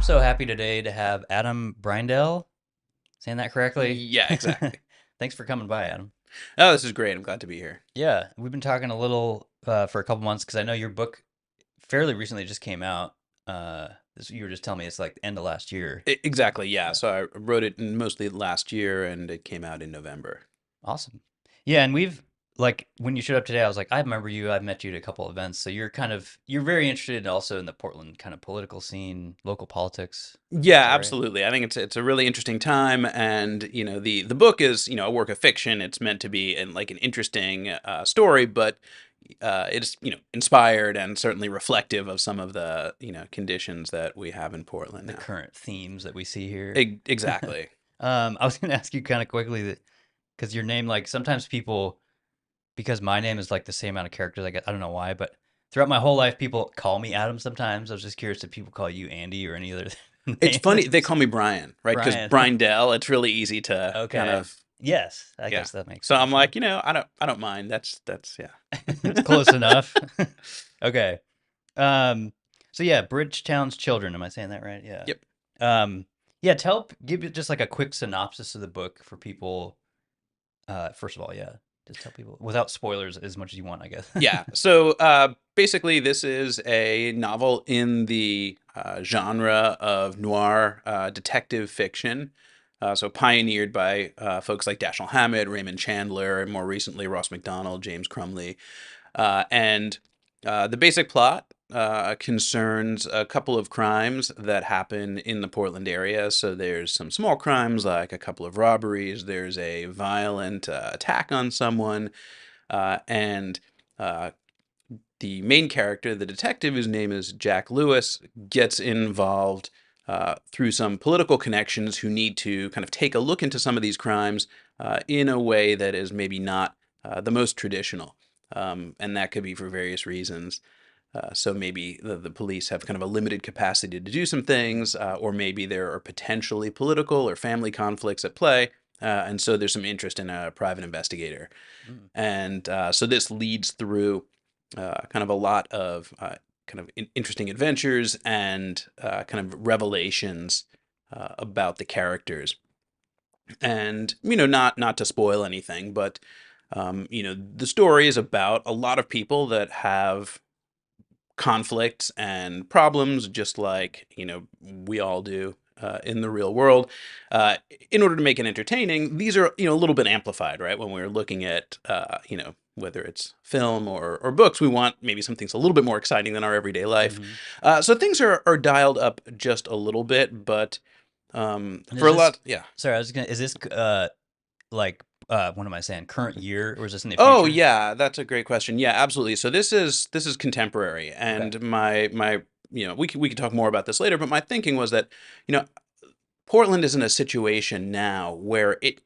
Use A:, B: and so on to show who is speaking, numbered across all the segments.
A: so happy today to have Adam Breindel. Saying that correctly?
B: Yeah, exactly.
A: Thanks for coming by, Adam.
B: Oh, this is great. I'm glad to be here.
A: Yeah, we've been talking a little for a couple months because I know your book fairly recently just came out. You were just telling me it's like the end of last year.
B: Exactly. Yeah.
A: Yeah,
B: So I wrote it mostly last year, and it came out in November.
A: awesome. Yeah, and we've like when you showed up today, I was like, I remember you. I've met you at a couple events, so you're very interested also in the Portland kind of political scene, local politics. Is
B: Yeah,
A: that right?
B: absolutely. I think it's a really interesting time, and the book is a work of fiction. It's meant to be like an interesting story, but it's inspired and certainly reflective of some of the conditions that we have in Portland
A: The
B: now.
A: current themes that we see here.
B: Exactly.
A: I was gonna ask you kind of quickly that because your name, like sometimes people, because my name is like the same amount of characters. I don't know why, but throughout my whole life, people call me Adam. Sometimes I was just curious if people call you Andy or any other
B: It's
A: name.
B: funny they call me Brian, right? Because
A: Brian.
B: Breindel, it's really easy to kind
A: Okay.
B: of.
A: Yes, I
B: Yeah.
A: guess that makes
B: So I'm
A: sense. Yeah,
B: like, I don't mind. That's yeah.
A: it's close enough. Okay. Um. So yeah, Bridgetown's Children. Am I saying that right? Yeah.
B: Yep.
A: Yeah. Give it just like a quick synopsis of the book for people. First of all, yeah, just tell people without spoilers as much as you want, I guess.
B: Yeah. So basically, this is a novel in the genre of noir detective fiction. So pioneered by folks like Dashiell Hammett, Raymond Chandler, and more recently Ross MacDonald, James Crumley. And the basic plot concerns a couple of crimes that happen in the Portland area. So there's some small crimes like a couple of robberies. There's a violent attack on someone, and uh, the main character, the detective, whose name is Jack Lewis, gets involved through some political connections who need to kind of take a look into some of these crimes in a way that is maybe not the most traditional. And that could be for various reasons. So maybe the police have kind of a limited capacity to do some things, or maybe there are potentially political or family conflicts at play. And so there's some interest in a private investigator.
A: Mm.
B: And so this leads through kind of a lot of kind of interesting adventures and kind of revelations about the characters. And not to spoil anything, but the story is about a lot of people that have conflicts and problems, just like we all do in the real world. Uh, in order to make it entertaining, these are a little bit amplified, right? When we're looking at whether it's film or books, we want maybe something's a little bit more exciting than our everyday life.
A: Hmm.
B: So things are dialed up just a little bit, but
A: And
B: for
A: is
B: a
A: this?
B: lot, yeah.
A: Sorry, I was gonna. Is this like what am I saying? Current year or is this in the
B: Oh
A: future?
B: yeah, that's a great question. Yeah, absolutely. So this is contemporary,
A: Okay.
B: and my we can talk more about this later. But my thinking was that you know Portland is in a situation now where it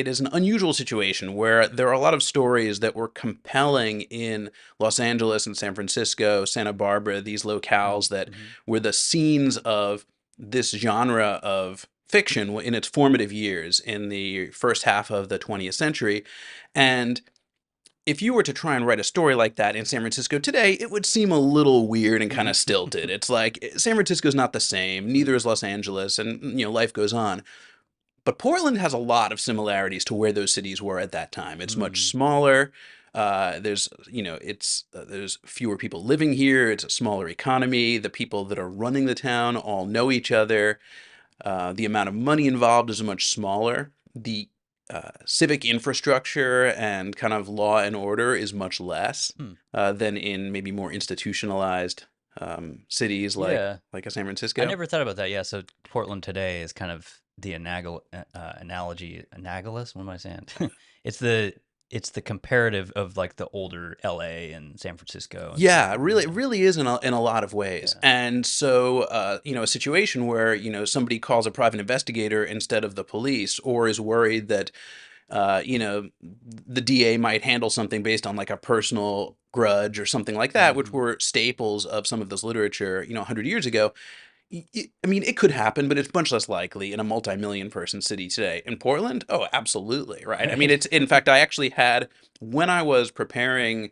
B: is an unusual situation where there are a lot of stories that were compelling in Los Angeles and San Francisco, Santa Barbara, these locales that
A: Mm-hmm.
B: were the scenes of this genre of fiction in its formative years in the first half of the 20th century. And if you were to try and write a story like that in San Francisco today, it would seem a little weird and kind of stilted. It's like San Francisco's not the same, neither is Los Angeles, and life goes on. But Portland has a lot of similarities to where those cities were at that time. It's much
A: Mm.
B: smaller. There's fewer people living here. It's a smaller economy. The people that are running the town all know each other. The amount of money involved is much smaller. The civic infrastructure and kind of law and order is much less
A: Hmm.
B: than in maybe more institutionalized cities like
A: Yeah.
B: like a San
A: I
B: Francisco.
A: never thought about that. Yeah. So Portland today is kind of the analogy analogous. What am I saying? it's the it's the comparative of like the older LA and San Francisco and stuff.
B: Yeah, it really is in a lot of ways.
A: Yeah.
B: And so, a situation where, somebody calls a private investigator instead of the police, or is worried that, the DA might handle something based on like a personal grudge or something like that, which
A: Hmm.
B: were staples of some of this literature, 100 years ago. I mean, it could happen, but it's much less likely in a multi-million person city today. In Portland, oh, absolutely, right? I mean,
A: Right.
B: it's in fact, I actually had when I was preparing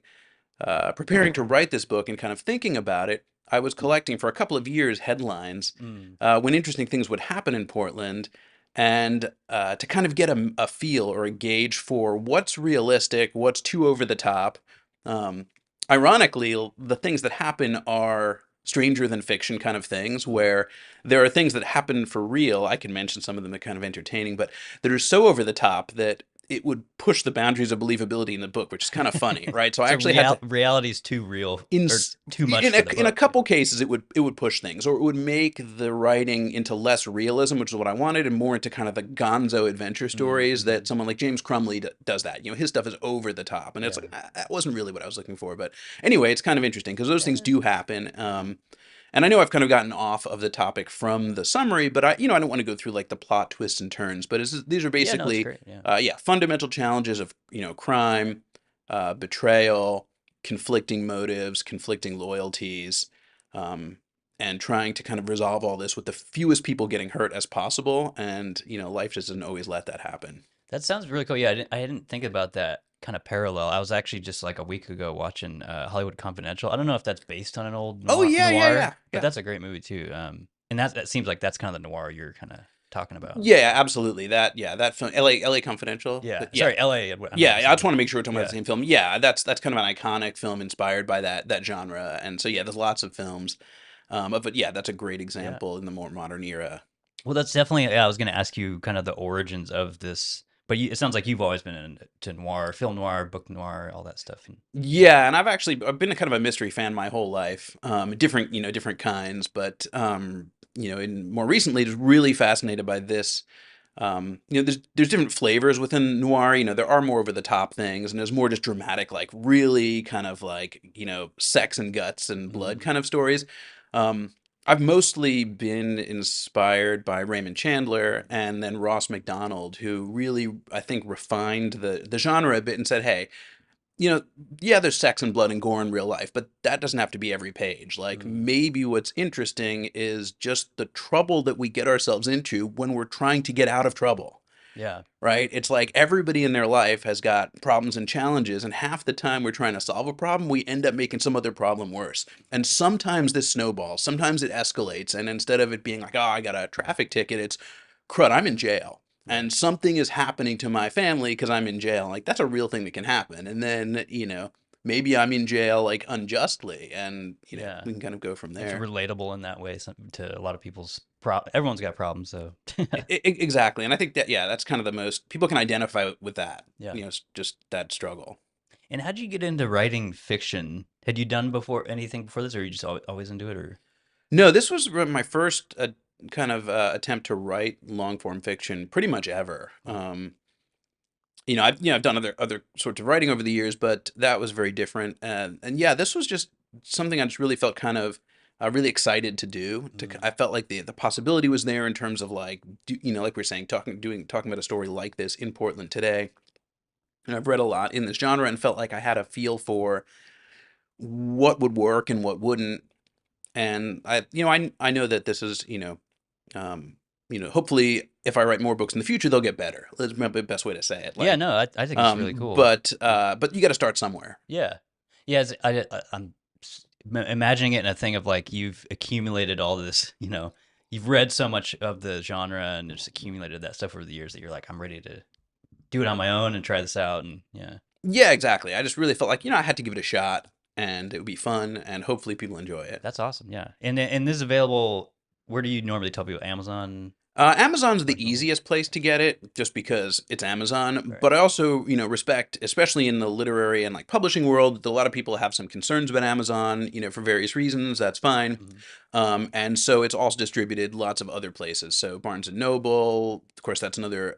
B: to write this book and kind of thinking about it, I was collecting for a couple of years headlines
A: Mm.
B: when interesting things would happen in Portland, and to kind of get a feel or a gauge for what's realistic, what's too over the top. Um, Ironically, the things that happen are stranger than fiction kind of things,
A: Mm.
B: where there are things that happen for real. I can mention some of them that are kind of entertaining, but that are so over the top that it would push the boundaries of believability in the book, which is kind of funny, right? So I
A: So
B: actually had to
A: reality is too real or too much
B: in
A: for the
B: a
A: book.
B: couple cases it would push things, or it would make the writing into less realism, which is what I wanted, and more into kind of the gonzo adventure stories
A: Mm-hmm.
B: that someone like James Crumley does. That, his stuff is over the top, and it's
A: Yeah.
B: like, that wasn't really what I was looking for. But anyway, it's kind of interesting because those things
A: Yeah.
B: do happen. And I know I've kind of gotten off of the topic from the summary, but I don't want to go through like the plot twists and turns. But these are
A: Yeah, no, it's
B: basically,
A: great. Yeah.
B: yeah, fundamental challenges of crime, betrayal, conflicting motives, conflicting loyalties, um, and trying to kind of resolve all this with the fewest people getting hurt as possible. And life just doesn't always let that happen.
A: That sounds really cool. Yeah, I didn't think about that kind of parallel. I was actually just like a week ago watching Hollywood Confidential. I don't know if that's based on an old
B: Oh yeah, yeah,
A: noir,
B: yeah,
A: but
B: yeah.
A: that's a great movie too. And that seems like that's kind of the noir you're kind of talking about.
B: Yeah, absolutely. That film, LA Confidential.
A: Yeah.
B: But yeah,
A: Sorry, L.A. I meant
B: yeah.
A: to
B: I just
A: say.
B: want to make sure we're talking about the
A: Yeah.
B: same film. Yeah, that's kind of an iconic film inspired by that genre. And so yeah, there's lots of films. But yeah, that's a great
A: Yeah.
B: example in the more modern era.
A: Well, that's definitely. Yeah, I was going to ask you kind of the origins of this, but it sounds like you've always been into noir, film noir, book noir, all that stuff. And
B: Yeah, and I've been a kind of a mystery fan my whole life. Different kinds, but in more recently, just really fascinated by this. There's different flavors within noir. There are more over the top things, and there's more just dramatic, like really kind of like sex and guts and blood
A: mm,
B: kind of stories. Um, I've mostly been inspired by Raymond Chandler and then Ross MacDonald, who really, I think, refined the genre a bit and said, hey, you know, yeah, there's sex and blood and gore in real life, but that doesn't have to be every page. Like,
A: mm,
B: maybe what's interesting is just the trouble that we get ourselves into when we're trying to get out of trouble,
A: yeah,
B: right? It's like everybody in their life has got problems and challenges, and half the time we're trying to solve a problem, we end up making some other problem worse. And sometimes this snowballs, sometimes it escalates, and instead of it being like, oh, I got a traffic ticket, it's crud, I'm in jail.
A: yeah,
B: And something is happening to my family because I'm in jail. Like, that's a real thing that can happen. And then, maybe I'm in jail like unjustly, and
A: yeah.
B: we can kind of go from
A: It's
B: there.
A: relatable in that way to a lot of people's Everyone's got problems, so
B: Exactly. And I think that, yeah, that's kind of the most people can identify with that,
A: yeah.
B: just that struggle.
A: And how did you get into writing fiction? Had you done before anything before this, or you just always into it, or?
B: No, this was my first kind of attempt to write long form fiction pretty much ever.
A: Mm,
B: I've done other sorts of writing over the years, but that was very different. And yeah, this was just something I just really felt kind of really excited to do.
A: mm,
B: I felt like the possibility was there in terms of like like we are saying, talking about a story like this in Portland today. And I've read a lot in this genre and felt like I had a feel for what would work and what wouldn't. And I know that this is hopefully if I write more books in the future, they'll get better. That's the best way to say it.
A: yeah,
B: Like,
A: no, I think it's really cool.
B: but you got to start somewhere.
A: Yeah, yeah. I'm imagining it in a thing of like you've accumulated all this, you've read so much of the genre and just accumulated that stuff over the years that you're like, I'm ready to do it on my own and try this out, and yeah,
B: Yeah, exactly. I just really felt like I had to give it a shot, and it would be fun, and hopefully people enjoy it.
A: that's awesome. Yeah, and this is available. Where do you normally tell people? Amazon,
B: Amazon's the
A: Barnes Noble,
B: easiest place to get it, just because it's Amazon.
A: right?
B: But I also, respect, especially in the literary and like publishing world, that a lot of people have some concerns about Amazon, for various reasons. That's fine.
A: Mhm.
B: And so it's also distributed lots of other places. So Barnes and Noble, of course, that's another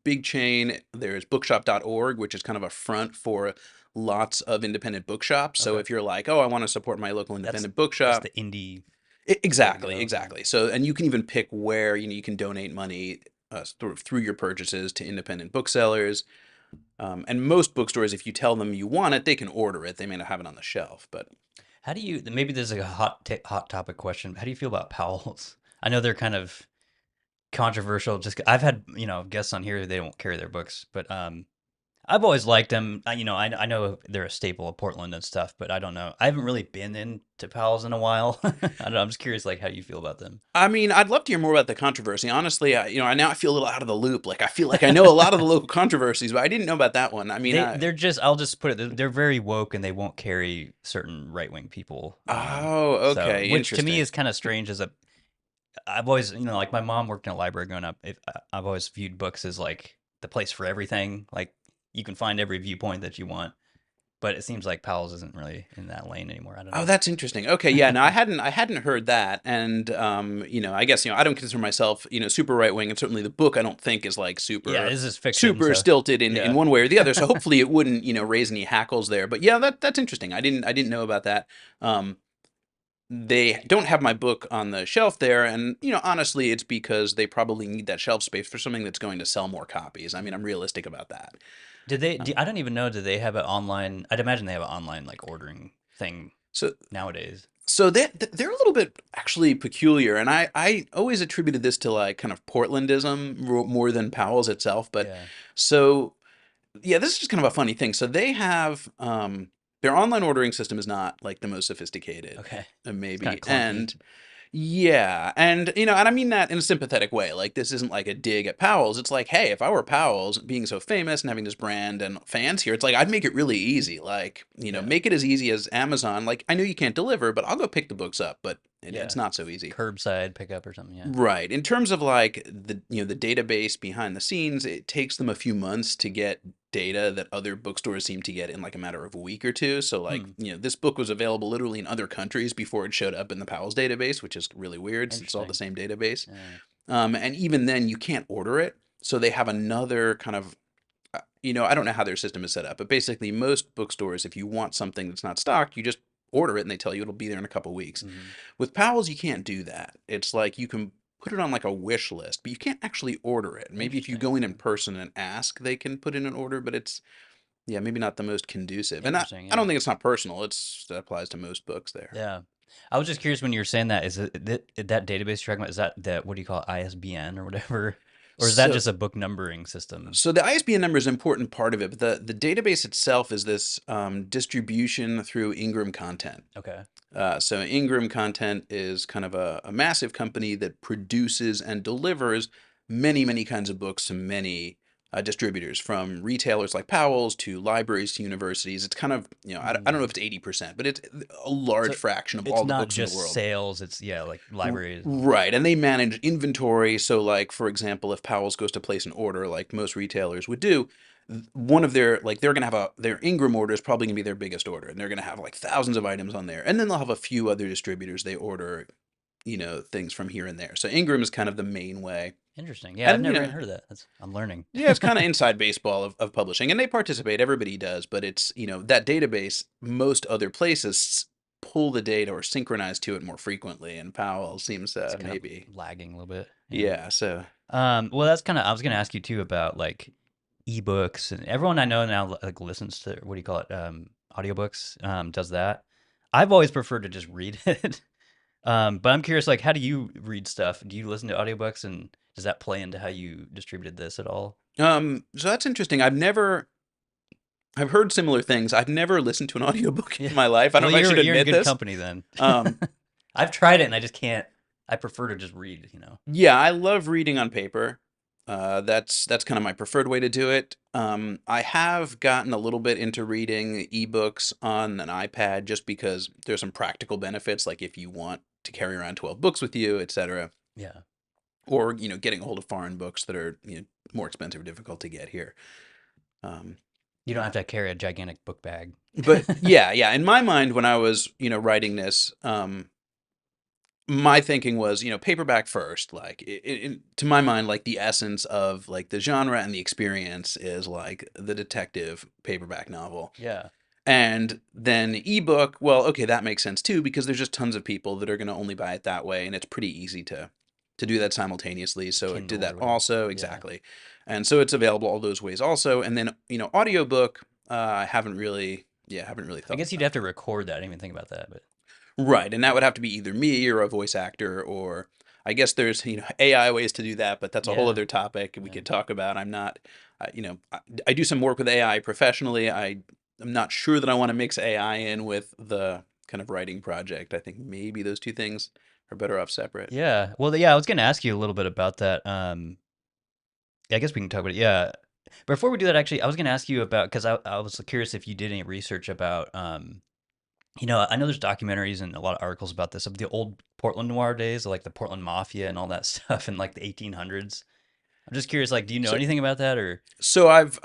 B: big chain. There's bookshop.org, which is kind of a front for lots of independent bookshops. So
A: Okay,
B: if you're like, oh, I want to support my local
A: that's
B: independent
A: that's
B: bookshop.
A: the indie way to
B: Exactly,
A: go. Yeah.
B: exactly. So, and you can even pick where you can donate money through your purchases to independent booksellers. And most bookstores, if you tell them you want it, they can order it. They may not have it on the shelf, but
A: How do you? Maybe this is a hot topic question. How do you feel about Powell's? I know they're kind of controversial. Just I've had guests on here they won't carry their books, but I've always liked them. I know they're a staple of Portland and stuff, but I don't know. I haven't really been into Pals in a while. I don't know. I'm just curious, like, how you feel about them.
B: I mean, I'd love to hear more about the controversy. Honestly, I now I feel a little out of the loop. Like I feel like I know a lot of the local controversies, but I didn't know about that one. I mean,
A: They're just I'll just put it. They're very woke and they won't carry certain right wing people.
B: oh,
A: So
B: okay,
A: which to me
B: interesting.
A: is kind of strange. I've always like my mom worked in a library growing up. I've always viewed books as like the place for everything. Like you can find every viewpoint that you want. But it seems like Powell's isn't really in that lane anymore. I don't
B: Oh,
A: know.
B: that's interesting. Okay, yeah, no, I hadn't heard that, and I guess I don't consider myself super right wing, and certainly the book I don't think is like
A: Yeah,
B: super
A: this is fiction,
B: super
A: so
B: stilted in
A: yeah.
B: one way or the other. So hopefully it wouldn't raise any hackles there. But yeah, that's interesting. I didn't know about that. Um, they don't have my book on the shelf there, and honestly, it's because they probably need that shelf space for something that's going to sell more copies. I mean, I'm realistic about that.
A: Did they?
B: Um,
A: I don't even know. Do they have an online? I'd imagine they have an online like ordering thing
B: so
A: nowadays.
B: So they're a little bit actually peculiar, and I always attributed this to like kind of Portlandism more than Powell's itself. But
A: Yeah.
B: so yeah, this is just kind of a funny thing. So they have their online ordering system is not like the most sophisticated,
A: Okay. It's kind
B: maybe,
A: of clunky.
B: and yeah, and and I mean that in a sympathetic way. Like this isn't like a dig at Powell's. It's like, hey, if I were Powell's, being so famous and having this brand and fans here, it's like I'd make it really easy. Like,
A: Yeah.
B: make it as easy as Amazon. Like I know you can't deliver, but I'll go pick the books up, but it's
A: Yeah.
B: not so easy.
A: Curbside pickup or something. Yeah.
B: Right. In terms of like the database behind the scenes, it takes them a few months to get data that other bookstores seem to get in like a matter of a week or two. So like,
A: Hmm.
B: this book was available literally in other countries before it showed up in the Powell's database, which is really weird since it's all the
A: Interesting.
B: same database.
A: Yeah.
B: And even then you can't order it. So they have another kind of I don't know how their system is set up, but basically most bookstores, if you want something that's not stocked, you just order it and they tell you it'll be there in a couple weeks.
A: Hmm.
B: With Powell's, you can't do that. It's like you can put it on like a wish list, but you can't actually order it. Maybe if you
A: Interesting.
B: go in person and ask, they can put in an order, but it's yeah, maybe not the most conducive. And
A: Interesting.
B: I
A: Yeah.
B: don't think it's not personal. That applies to most books there.
A: Yeah. I was just curious when you were saying that. Is that database you're talking about? Is that what do you call it, ISBN or whatever, or is that
B: So
A: just a book numbering system?
B: So the ISBN number is an important part of it, but the database itself is this distribution through Ingram Content.
A: Okay.
B: So Ingram Content is kind of a massive company that produces and delivers many, many kinds of books to many distributors, from retailers like Powell's to libraries to universities. It's kind of, I don't know
A: Hmm.
B: if it's 80%, but it's a large
A: So
B: fraction of
A: it's
B: all the
A: not
B: books in the
A: just
B: world.
A: sales. It's yeah, like libraries.
B: Right, and they manage inventory. So, like for example, if Powell's goes to place an order, like most retailers would do, one of their like they're gonna have their Ingram order is probably gonna be their biggest order, and they're gonna have like thousands of items on there, and then they'll have a few other distributors they order, things from here and there. So Ingram is kind of the main way,
A: Interesting. Yeah, I've
B: and
A: never even heard of that. I'm learning.
B: yeah, it's kind of inside baseball of publishing, and they participate. Everybody does, but it's that database. Most other places pull the data or synchronize to it more frequently, and Powell seems
A: It's kind of
B: maybe.
A: lagging a little bit. Yeah.
B: Yeah, so
A: Well, that's kind of. I was gonna ask you too about like ebooks and everyone I know now like listens to what do you call it? Audiobooks. Does that. I've always preferred to just read it. But I'm curious, like, how do you read stuff? Do you listen to audiobooks, and does that play into how you distributed this at all?
B: so that's interesting. I've heard similar things. I've never listened to an audiobook
A: Yeah.
B: in my life. I don't
A: Well,
B: know if I should
A: you're in
B: admit
A: good
B: this.
A: company then.
B: Um,
A: I've tried it and I just can't. I prefer to just read.
B: yeah, I love reading on paper. That's kind of my preferred way to do it. I have gotten a little bit into reading ebooks on an iPad just because there's some practical benefits, like if you want to carry around 12 books with you, etc.,
A: Yeah.
B: or getting a hold of foreign books that are more expensive or difficult to get here. Um,
A: You don't have to carry a gigantic book bag.
B: but yeah, yeah. In my mind, when I was writing this, my thinking was paperback first. Like to my mind, like the essence of like the genre and the experience is like the detective paperback novel.
A: Yeah.
B: And then ebook, well, okay, that makes sense too because there's just tons of people that are going to only buy it that way, and it's pretty easy to do that simultaneously. So it did
A: Kindle or
B: that
A: whatever.
B: also
A: Yeah.
B: exactly, and so it's available all those ways also. And then audiobook, I haven't really
A: I
B: thought
A: guess you'd
B: about.
A: have to record that. I didn't even think about that, but
B: Right, and that would have to be either me or a voice actor, or I guess there's AI ways to do that, but that's a whole
A: Yeah.
B: other topic we
A: Yeah.
B: could talk about. I'm not, I do some work with AI professionally. I'm not sure that I want to mix AI in with the kind of writing project. I think maybe those two things are better off separate.
A: Yeah. Well, yeah, I was going to ask you a little bit about that. Yeah, I guess we can talk about it. Yeah. Before we do that, actually, I was going to ask you about, because I was curious if you did any research about, I know there's documentaries and a lot of articles about this, of the old Portland Noir days, like the Portland Mafia and all that stuff in like the 1800s. I'm just curious, like, do you know
B: So
A: anything about that or?
B: So I've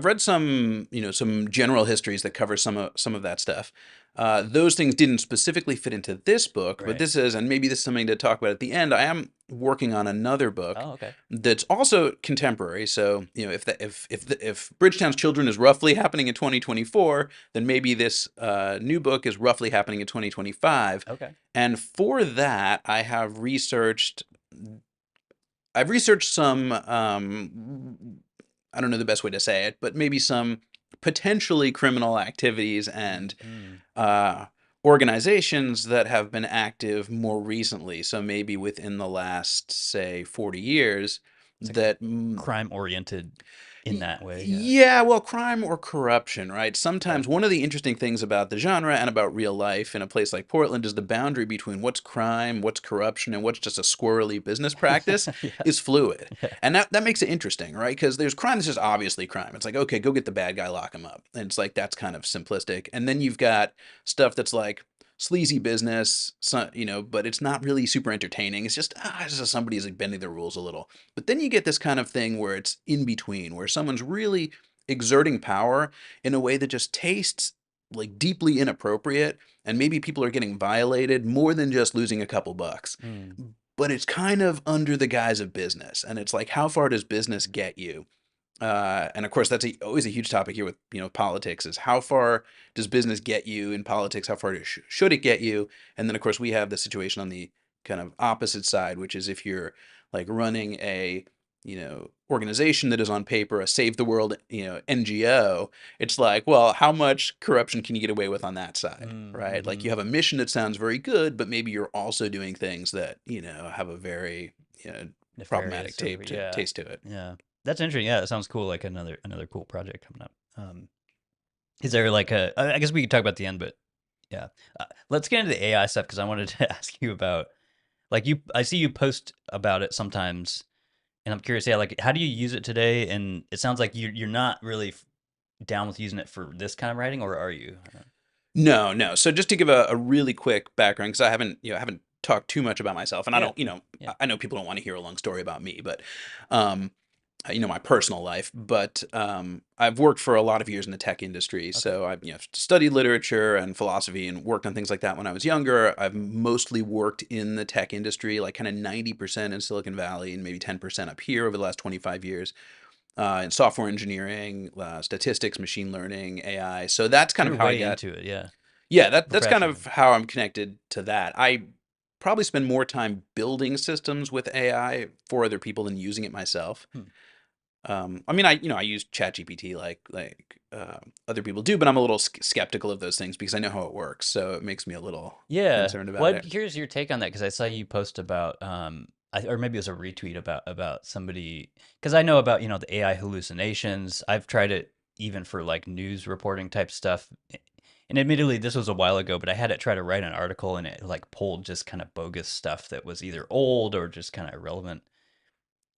B: read some some general histories that cover some of that stuff. Those things didn't specifically fit into this book, but
A: Right.
B: this is, and maybe this is something to talk about at the end. I am working on another book
A: Oh, okay.
B: that's also contemporary. So if Bridgetown's Children is roughly happening in 2024, then maybe this new book is roughly happening in 2025.
A: Okay.
B: And for that, I've researched some, I don't know the best way to say it, but maybe some potentially criminal activities and
A: Mm.
B: uh, organizations that have been active more recently. So maybe within the last, say, 40 years,
A: It's like
B: that
A: crime oriented in that way. Yeah.
B: yeah, well, crime or corruption, right?
A: Okay.
B: Sometimes one of the interesting things about the genre and about real life in a place like Portland is the boundary between what's crime, what's corruption, and what's just a squirrely business practice
A: Yeah.
B: is fluid.
A: Yeah.
B: And that makes it interesting, right? Because there's crime that's just obviously crime. It's like, okay, go get the bad guy, lock him up. And it's like, that's kind of simplistic. And then you've got stuff that's like, sleazy business, so, but it's not really super entertaining. It's just somebody's like bending the rules a little. But then you get this kind of thing where it's in between, where someone's really exerting power in a way that just tastes like deeply inappropriate, and maybe people are getting violated more than just losing a couple bucks.
A: Mm.
B: But it's kind of under the guise of business, and it's like, how far does business get you? And of course, that's always a huge topic here with politics, is how far does business get you in politics? How far should it get you? And then of course we have the situation on the kind of opposite side, which is if you're like running a organization that is on paper a save the world NGO, it's like, well, how much corruption can you get away with on that side, right? Like
A: Mm-hmm.
B: you have a mission that sounds very good, but maybe you're also doing things that have a very problematic
A: Nefarious or yeah.
B: taste to it.
A: Yeah. That's interesting. Yeah, it sounds cool. Like another cool project coming up. Is there like I guess we could talk about the end, but yeah. Let's get into the AI stuff because I wanted to ask you about like I see you post about it sometimes, and I'm curious. Yeah, like how do you use it today? And it sounds like you're not really down with using it for this kind of writing, or are you? I don't
B: No, no. So just to give a really quick background, because I haven't talked too much about myself, and I
A: Yeah.
B: don't,
A: Yeah.
B: I know people don't want to hear a long story about me, but um, my personal life. But I've worked for a lot of years in the tech industry,
A: Okay.
B: so I've studied literature and philosophy and worked on things like that when I was younger. I've mostly worked in the tech industry, like kind of 90% in Silicon Valley and maybe 10% up here over the last 25 years. In software engineering, statistics, machine learning, AI. So that's
A: So
B: kind of
A: you're
B: how I
A: way
B: got.
A: into it. Yeah.
B: Yeah, that's kind
A: Professionally.
B: of how I'm connected to that. I probably spend more time building systems with AI for other people than using it myself.
A: Hmm.
B: I mean, I use ChatGPT like other people do, but I'm a little skeptical of those things because I know how it works. So it makes me a little
A: Yeah.
B: concerned
A: Well,
B: about
A: I'd
B: it.
A: be curious your take on that because I saw you post about or maybe it was a retweet about somebody because I know about the AI hallucinations. I've tried it even for like news reporting type stuff. And admittedly, this was a while ago, but I had it try to write an article and it like pulled just kind of bogus stuff that was either old or just kind of irrelevant.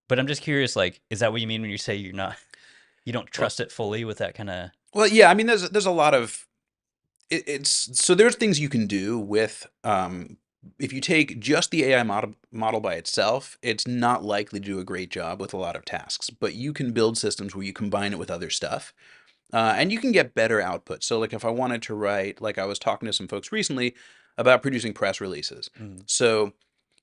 A: But I'm just curious, like, is that what you mean when you say you don't
B: Well,
A: trust it fully with that kind of?
B: well, yeah. I mean, there's a lot of it's so there's things you can do with if you take just the AI model by itself, it's not likely to do a great job with a lot of tasks. But you can build systems where you combine it with other stuff, and you can get better output. So, like if I wanted to write, like I was talking to some folks recently about producing press releases.
A: Mm,
B: So,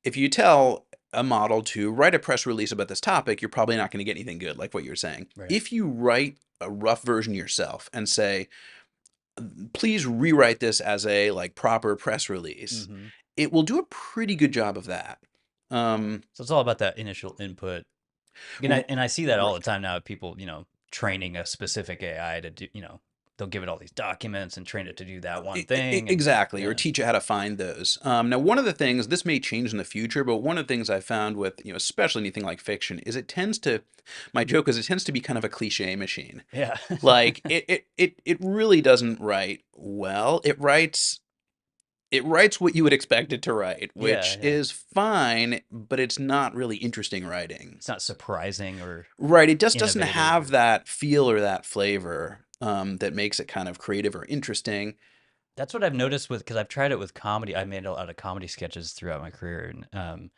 B: if you tell a model to write a press release about this topic, you're probably not going to get anything good, like what you're saying.
A: right.
B: If you write a rough version yourself and say, please rewrite this as a like proper press release,
A: Hmm.
B: it will do a pretty good job of that.
A: So it's all about that initial input. And I
B: r-
A: and I see that all the
B: right.
A: time now. People, training a specific AI to do, they'll give it all these documents and train it to do that one thing, and
B: Exactly, or
A: yeah,
B: teach you how to find those. Now, one of the things, this may change in the future, but one of the things I found with, especially anything like fiction, is it tends to, my joke is it tends to be kind of a cliche machine.
A: yeah,
B: Like it really doesn't write well. It writes what you would expect it to write,
A: yeah,
B: which
A: yeah.
B: is fine, but it's not really interesting writing.
A: It's not surprising or
B: Right, it just doesn't
A: innovative
B: have
A: or
B: that feel or that flavor that makes it kind of creative or interesting.
A: that's what I've noticed with because I've tried it with comedy. I made a lot of comedy sketches throughout my career, and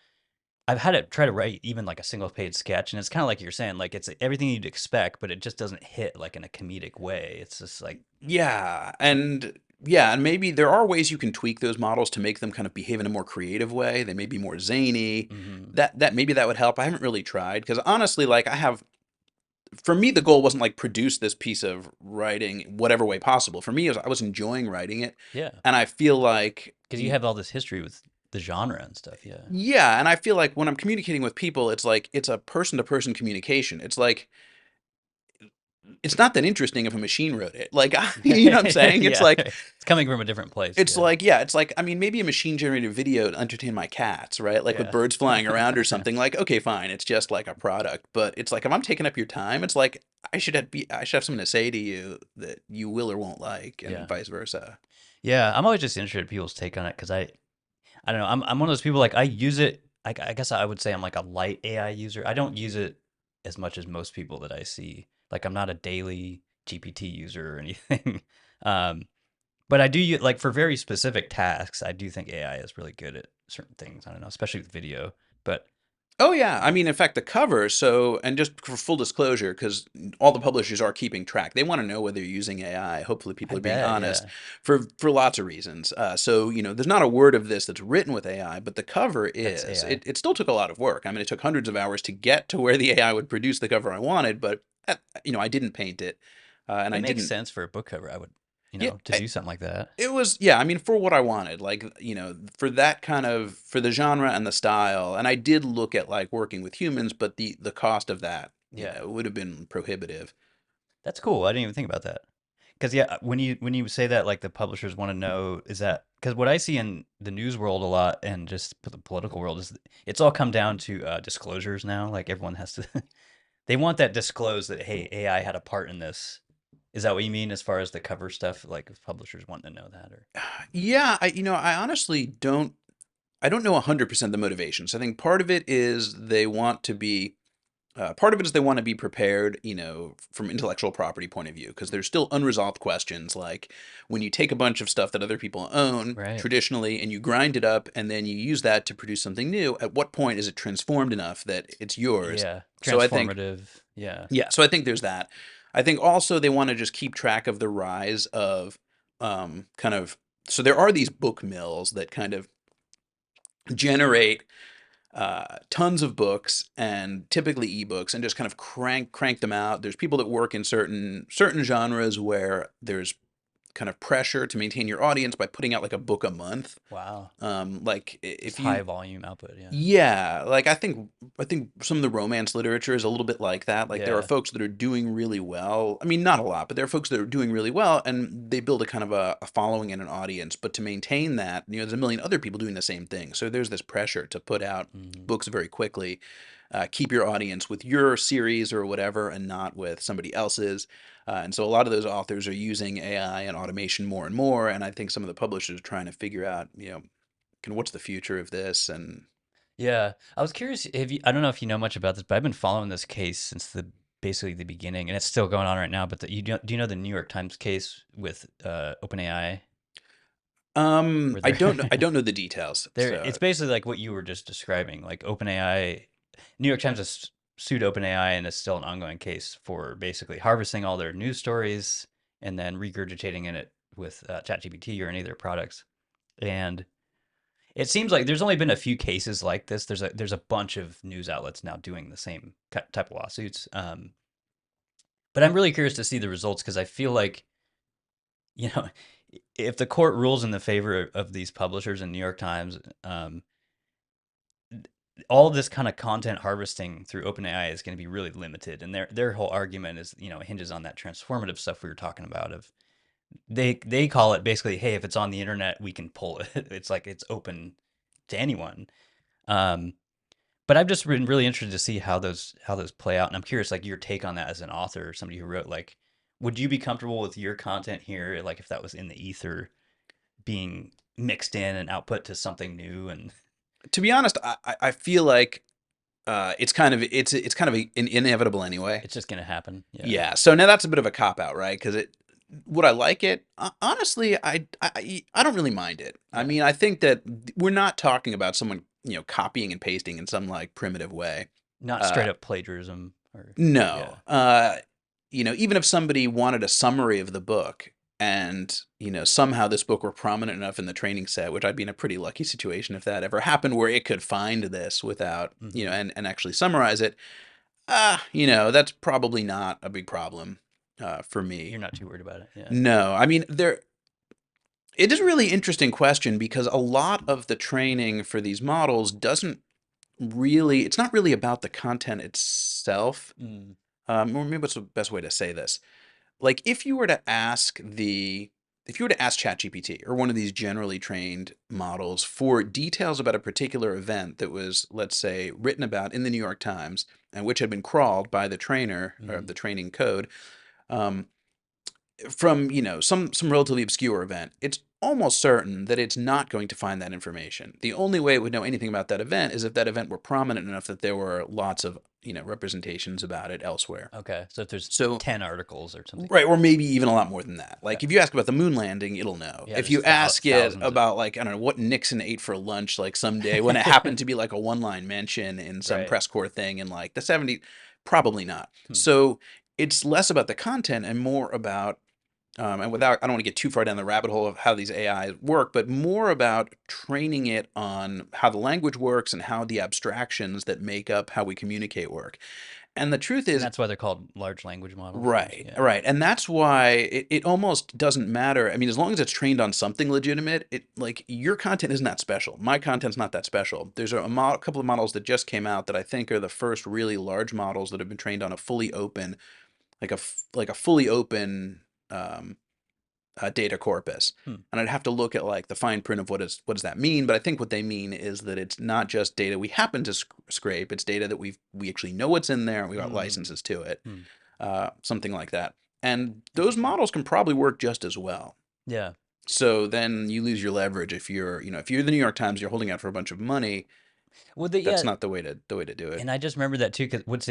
A: I've had it try to write even like a single page sketch, and it's kind of like you're saying, like it's everything you'd expect, but it just doesn't hit like in a comedic way. It's just like
B: Yeah,
A: some,
B: and maybe there are ways you can tweak those models to make them kind of behave in a more creative way. They may be more zany.
A: mhm.
B: That maybe that would help. I haven't really tried because honestly, like I have for me, the goal wasn't like produce this piece of writing whatever way possible. For me, I was enjoying writing it,
A: Yeah,
B: and I feel like
A: because you have all this history with the genre and stuff. Yeah,
B: yeah, and I feel like when I'm communicating with people, it's like it's a person to person communication. It's like it's not that interesting if a machine wrote it. Like you know what I'm saying? It's
A: yeah.
B: like
A: It's coming from a different place.
B: It's
A: Yeah,
B: like, yeah, it's like, I mean, maybe a machine generated video to entertain my cats, right? Like with
A: yeah,
B: birds flying around or something. Like, okay, fine, it's just like a product. But it's like if I'm taking up your time, it's like I should have something to say to you that you will or won't like, and
A: yeah,
B: vice versa.
A: yeah. I'm always just interested in people's take on it because I don't know. I'm one of those people like I use it. I guess I would say I'm like a light AI user. I don't use it as much as most people that I see. Like I'm not a daily GPT user or anything. um, but I do like for very specific tasks. I do think AI is really good at certain things. I don't know, especially with video. But
B: Oh yeah, I mean, in fact, the cover. So, and just for full disclosure, because all the publishers are keeping track, they want to know whether you're using AI. Hopefully,
A: I
B: people are being
A: bet,
B: honest
A: yeah,
B: for lots of reasons. So, there's not a word of this that's written with AI, but the cover
A: that's
B: is.
A: AI.
B: It still took a lot of work. I mean, it took hundreds of hours to get to where the AI would produce the cover I wanted, but I didn't paint it, and
A: It
B: I
A: makes
B: didn't.
A: sense for a book cover. I would,
B: Yeah,
A: to do something like that.
B: it was, yeah, I mean, for what I wanted, like, for that kind of, for the genre and the style, and I did look at like working with humans, but the cost of that,
A: Yeah,
B: would have been prohibitive.
A: that's cool. I didn't even think about that. Because yeah, when you say that, like the publishers want to know, is that because what I see in the news world a lot and just the political world is it's all come down to disclosures now. Like everyone has to, they want that disclosed that hey, AI had a part in this. Is that what you mean as far as the cover stuff? Like if publishers want to know that, or
B: Yeah, I honestly I don't know 100% the motivations. I think part of it is they want to be part of it is they want to be prepared, from intellectual property point of view, because there's still unresolved questions like when you take a bunch of stuff that other people own
A: right?
B: traditionally and you grind it up and then you use that to produce something new, at what point is it transformed enough that it's yours?
A: Yeah,
B: So I think,
A: transformative. Yeah,
B: yeah, so I think there's that. I think also they want to just keep track of the rise of kind of, so there are these book mills that kind of generate tons of books and typically ebooks and just kind of crank them out. There's people that work in certain genres where there's kind of pressure to maintain your audience by putting out like a book a month.
A: wow,
B: Like
A: just
B: if
A: high
B: you
A: volume output. Yeah,
B: yeah, like I think some of the romance literature is a little bit like that. Like there are
A: yeah.
B: folks that are doing really well. I mean, not a lot, but there are folks that are doing really well, and they build a kind of a following and an audience. But to maintain that, there's a million other people doing the same thing. So there's this pressure to put out
A: Hmm.
B: books very quickly, keep your audience with your series or whatever, and not with somebody else's. And so a lot of those authors are using AI and automation more and more. And I think some of the publishers are trying to figure out, what's the future of this and
A: Yeah, I was curious if you, I don't know if you know much about this, but I've been following this case since the basically the beginning, and it's still going on right now. But do you know the New York Times case with OpenAI, where
B: I
A: they're
B: don't know. I don't know the details.
A: they're
B: So,
A: it's basically like what you were just describing. Like OpenAI, New York Times has sued OpenAI, and it's still an ongoing case for basically harvesting all their news stories and then regurgitating in it with ChatGPT or any of their products. And it seems like there's only been a few cases like this. There's a bunch of news outlets now doing the same type of lawsuits. But I'm really curious to see the results because I feel like you know if the court rules in the favor of these publishers in New York Times, all this kind of content harvesting through OpenAI is going to be really limited, and their whole argument is hinges on that transformative stuff we were talking about of. they call it basically, hey, if it's on the internet, we can pull it. It's like it's open to anyone. Um, but I've just been really interested to see how those play out, and I'm curious, like your take on that as an author, or somebody who wrote, like, would you be comfortable with your content here, like if that was in the ether, being mixed in and output to something new, and
B: To be honest, I feel like it's kind of inevitable anyway.
A: it's just gonna happen? Yeah,
B: Yeah. So now that's a bit of a cop out, right? Because it would I like it? Honestly, I don't really mind it. I
A: yeah,
B: mean, I think that we're not talking about someone copying and pasting in some like primitive way.
A: not
B: Uh,
A: straight up plagiarism, or
B: no.
A: yeah,
B: Even if somebody wanted a summary of the book and, somehow this book were prominent enough in the training set, which I'd be in a pretty lucky situation if that ever happened where it could find this without,
A: hmm,
B: and actually summarize it. That's probably not a big problem for me.
A: you're not too worried about it. Yeah,
B: No, I mean, it is a really interesting question because a lot of the training for these models doesn't really, it's not really about the content itself.
A: mm,
B: Or maybe what's the best way to say this? Like if you were to ask ChatGPT or one of these generally trained models for details about a particular event that was, let's say, written about in the New York Times and which had been crawled by the trainer or
A: mm,
B: the training code, um, from some relatively obscure event, it's almost certain that it's not going to find that information. The only way it would know anything about that event is if that event were prominent enough that there were lots of representations about it elsewhere.
A: okay. So if there's
B: So
A: 10 articles or something,
B: right, or maybe even a lot more than that.
A: okay,
B: Like if you ask about the moon landing, it'll know.
A: yeah,
B: If
A: there's
B: you ask it
A: thousands of,
B: about like I don't know what Nixon ate for lunch like someday when it happened to be like a one-line mention in some
A: right,
B: press corps thing in like the 70s, probably not.
A: hmm,
B: So it's less about the content and more about and without I don't want to get too far down the rabbit hole of how these AI work, but more about training it on how the language works and how the abstractions that make up how we communicate work. And the truth
A: and
B: is,
A: that's why they're called large language models.
B: right,
A: Yeah,
B: right. And that's why it almost doesn't matter. I mean, as long as it's trained on something legitimate, it like your content isn't that special. My content's not that special. There's a couple of models that just came out that I think are the first really large models that have been trained on a fully open, like a fully open um, data corpus.
A: hmm,
B: And I'd have to look at like the fine print of what does that mean. But I think what they mean is that it's not just data we happen to scrape. It's data that we actually know what's in there and we got
A: mm,
B: licenses to it,
A: hmm,
B: something like that. And those
A: interesting.
B: models can probably work just as well.
A: Yeah.
B: So then you lose your leverage if you're the New York Times, you're holding out for a bunch of money.
A: Well,
B: That's
A: yeah,
B: not the way to do it.
A: and I just remember that too, because what's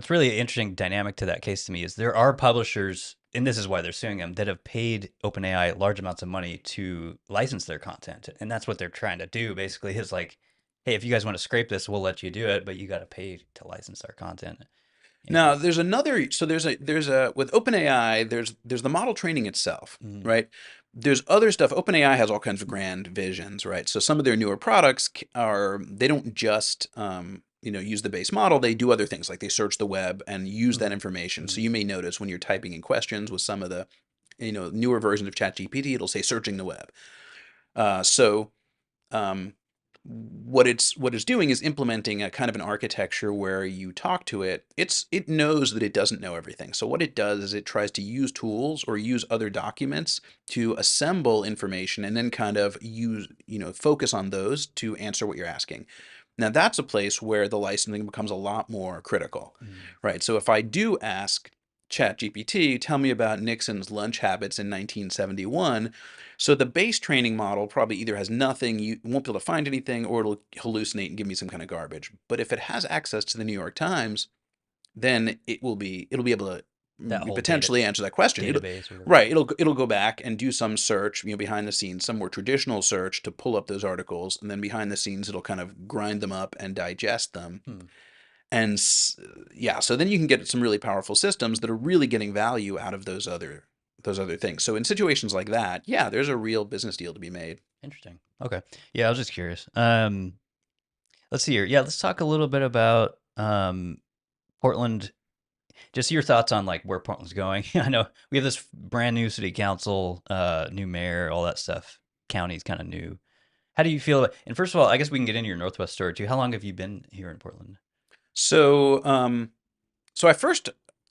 A: really interesting dynamic to that case to me is there are publishers, and this is why they're suing them, that have paid OpenAI large amounts of money to license their content, and that's what they're trying to do. Basically, is like, hey, if you guys want to scrape this, we'll let you do it, but you got to pay to license our content.
B: Now,
A: And
B: there's another. So there's a with OpenAI. There's the model training itself,
A: mm,
B: right? There's other stuff. OpenAI has all kinds of grand visions, right? So some of their newer products are they don't just use the base model. They do other things like they search the web and use that
A: mm,
B: information. So
A: mm,
B: you may notice when you're typing in questions with some of the newer versions of ChatGPT, it'll say searching the web. So um, what it's doing is implementing a kind of an architecture where you talk to it. It knows that it doesn't know everything. So what it does is it tries to use tools or use other documents to assemble information and then kind of use focus on those to answer what you're asking. Now that's a place where the licensing becomes a lot more critical,
A: mm,
B: right? So if I do ask ChatGPT, tell me about Nixon's lunch habits in 1971. So the base training model probably either has nothing, you won't be able to find anything, or it'll hallucinate and give me some kind of garbage. But if it has access to the New York Times, then it'll be able to
A: that whole
B: potentially answer that question. It'll
A: database or whatever.
B: right, it'll go back and do some search, behind the scenes, some more traditional search to pull up those articles, and then behind the scenes it'll kind of grind them up and digest them.
A: Hmm.
B: And yeah, so then you can get some really powerful systems that are really getting value out of those other things. So in situations like that, yeah, there's a real business deal to be made.
A: Interesting. Okay. Yeah, I was just curious. Let's see here. Yeah, let's talk a little bit about Portland. Just your thoughts on like where Portland's going. I know we have this brand new city council, new mayor, all that stuff. County's kind of new. How do you feel about, and first of all, I guess we can get into your Northwest story too. How long have you been here in Portland?
B: So, so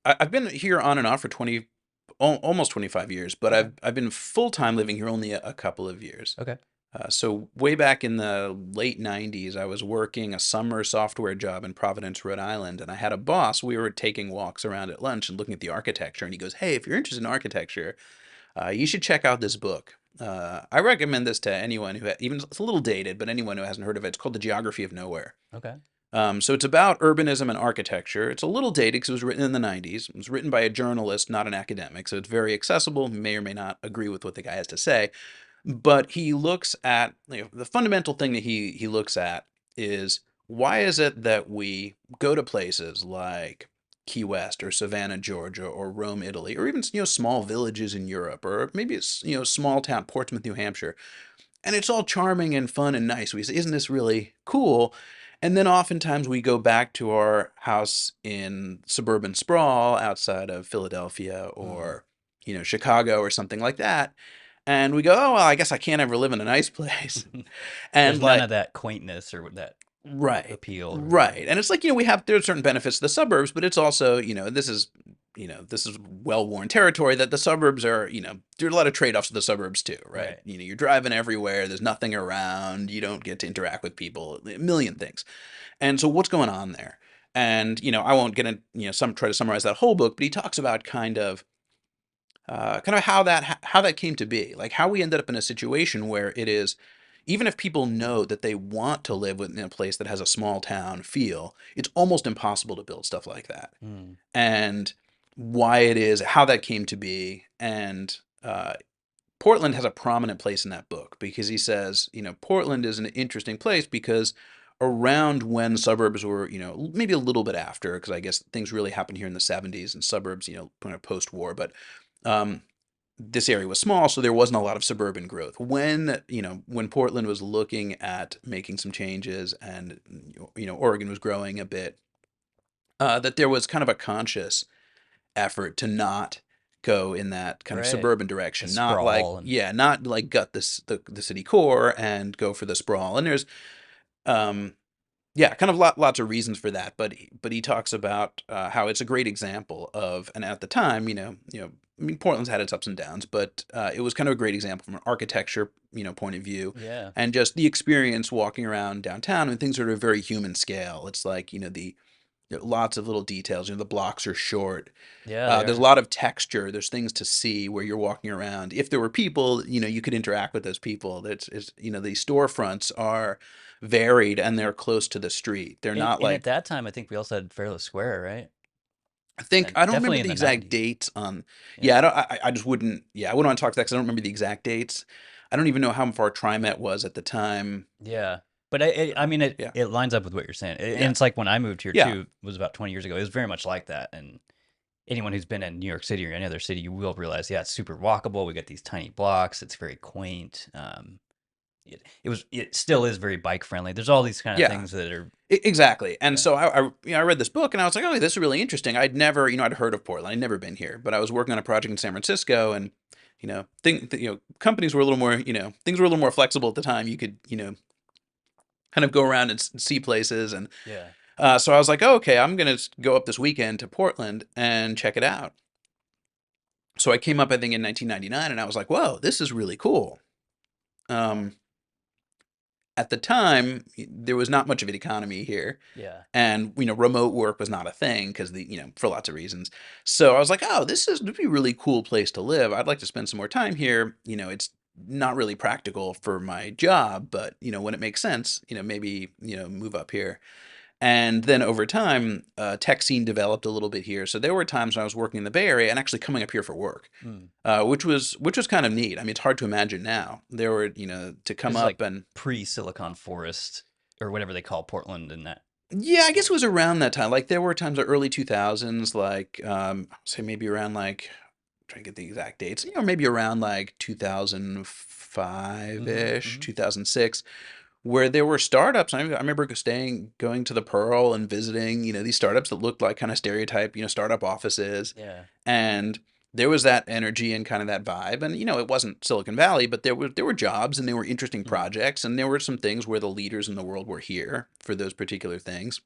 B: I've been here on and off for almost 25 years, but
A: Okay.
B: I've been full time living here only a couple of years.
A: Okay.
B: So way back in the late 90s, I was working a summer software job in Providence, Rhode Island, and I had a boss. We were taking walks around at lunch and looking at the architecture, and he goes, "Hey, if you're interested in architecture, you should check out this book. I recommend this to anyone who, even it's a little dated, but anyone who hasn't heard of it. It's called The Geography of Nowhere.
A: Okay.
B: So it's about urbanism and architecture. It's a little dated because it was written in the 90s. It was written by a journalist, not an academic, so it's very accessible. May or may not agree with what the guy has to say, but he looks at, the fundamental thing that he looks at is, why is it that we go to places like Key West or Savannah, Georgia, or Rome, Italy, or even small villages in Europe, or maybe it's small town Portsmouth, New Hampshire, and it's all charming and fun and nice. We say, isn't this really cool? And then oftentimes we go back to our house in suburban sprawl outside of Philadelphia
A: Mm.
B: or Chicago or something like that, and we go, oh well, I guess I can't ever live in a nice place.
A: There's
B: And
A: none
B: like,
A: of that quaintness or that
B: right,
A: appeal or whatever.
B: right. And it's like, we have, there are certain benefits to the suburbs, but it's also, this is well-worn territory that the suburbs are, there are a lot of trade-offs to the suburbs too, right?
A: Right.
B: You're driving everywhere, there's nothing around, you don't get to interact with people, a million things. And so what's going on there? And, I won't get in, try to summarize that whole book, but he talks about kind of how that came to be, like how we ended up in a situation where it is, even if people know that they want to live within a place that has a small town feel, it's almost impossible to build stuff like that.
A: Mm.
B: And why it is, how that came to be, and Portland has a prominent place in that book because he says, Portland is an interesting place because around when suburbs were, maybe a little bit after, because I guess things really happened here in the 70s and suburbs, kind of post-war, but um, this area was small, so there wasn't a lot of suburban growth. When Portland was looking at making some changes and, Oregon was growing a bit, that there was kind of a conscious effort to not go in that kind of
A: Right.
B: suburban
A: The
B: direction, not like,
A: sprawl and
B: yeah, not like gut the city core and go for the sprawl. And there's um yeah, kind of lots of reasons for that, but he talks about how it's a great example of, and at the time, I mean, Portland's had its ups and downs, but it was kind of a great example from an architecture, point of view,
A: yeah.
B: and just the experience walking around downtown, and things are at a very human scale. It's like, there are lots of little details. The blocks are short.
A: Yeah, they
B: There's a
A: are.
B: lot of texture. There's things to see where you're walking around. If there were people, you could interact with those people. The storefronts are varied and they're close to the street. They're
A: And,
B: not
A: and at
B: like,
A: that time I think we also had Fairless Square, right?
B: I think,
A: And
B: I don't remember
A: definitely in
B: the
A: the
B: exact
A: 90s.
B: dates on,
A: Yeah.
B: yeah, I just wouldn't, yeah, I wouldn't want to talk to that because I don't remember the exact dates. I don't even know how far TriMet was at the time.
A: Yeah. But I mean
B: Yeah.
A: it lines up with what you're saying. And
B: Yeah.
A: it's like when I moved here
B: Yeah.
A: too, was about 20 years ago. It was very much like that. And anyone who's been in New York City or any other city, you will realize, yeah, it's super walkable. We got these tiny blocks. It's very quaint. It still is very bike friendly. There's all these kind of
B: Yeah.
A: things that are,
B: Exactly. And
A: yeah,
B: so I read this book and I was like, oh, this is really interesting. I'd never, I'd heard of Portland. I'd never been here, but I was working on a project in San Francisco, and, companies were a little more, things were a little more flexible at the time. You could, kind of go around and see places. And
A: yeah.
B: so I was like, oh, okay, I'm going to go up this weekend to Portland and check it out. So I came up, I think, in 1999, and I was like, whoa, this is really cool. Um, at the time, there was not much of an economy here,
A: Yeah.
B: and remote work was not a thing because for lots of reasons. So I was like, oh, would be a really cool place to live. I'd like to spend some more time here. It's not really practical for my job, but when it makes sense, maybe move up here. And then over time, tech scene developed a little bit here. So there were times when I was working in the Bay Area and actually coming up here for work,
A: Mm.
B: which was kind of neat. I mean, it's hard to imagine now. There were, to come
A: This is like
B: up and,
A: pre-Silicon Forest or whatever they call Portland and that.
B: yeah, I
A: Yeah.
B: guess it was around that time. Like there were times in the early 2000s, like say maybe around like, trying to get the exact dates, maybe around like 2005
A: Hmm.
B: ish,
A: Hmm.
B: 2006, where there were startups. I remember going to the Pearl and visiting, these startups that looked like kind of stereotype, startup offices.
A: Yeah.
B: And there was that energy and kind of that vibe. And, it wasn't Silicon Valley, but there were jobs and there were interesting
A: Mm.
B: projects. And there were some things where the leaders in the world were here for those particular things.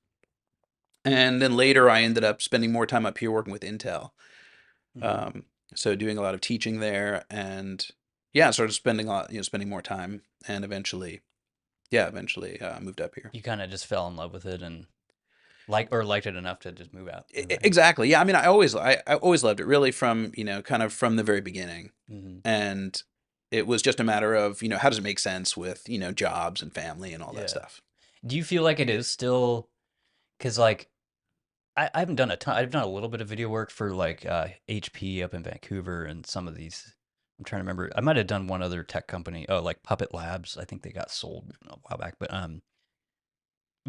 B: And then later I ended up spending more time up here working with Intel.
A: Hmm.
B: Um, So doing a lot of teaching there, and yeah, sort of spending a lot, spending more time, and eventually moved up here.
A: You kind of just fell in love with it and liked it enough to just move out here.
B: Exactly. Yeah. I mean, I always loved it, really, from kind of from the very beginning,
A: Hmm.
B: and it was just a matter of how does it make sense with jobs and family and all that
A: Yeah.
B: stuff.
A: Do you feel like it is still? Because like I haven't done a ton. I've done a little bit of video work for like HP up in Vancouver and some of these. I'm trying to remember. I might have done one other tech company. Oh, like Puppet Labs. I think they got sold a while back. But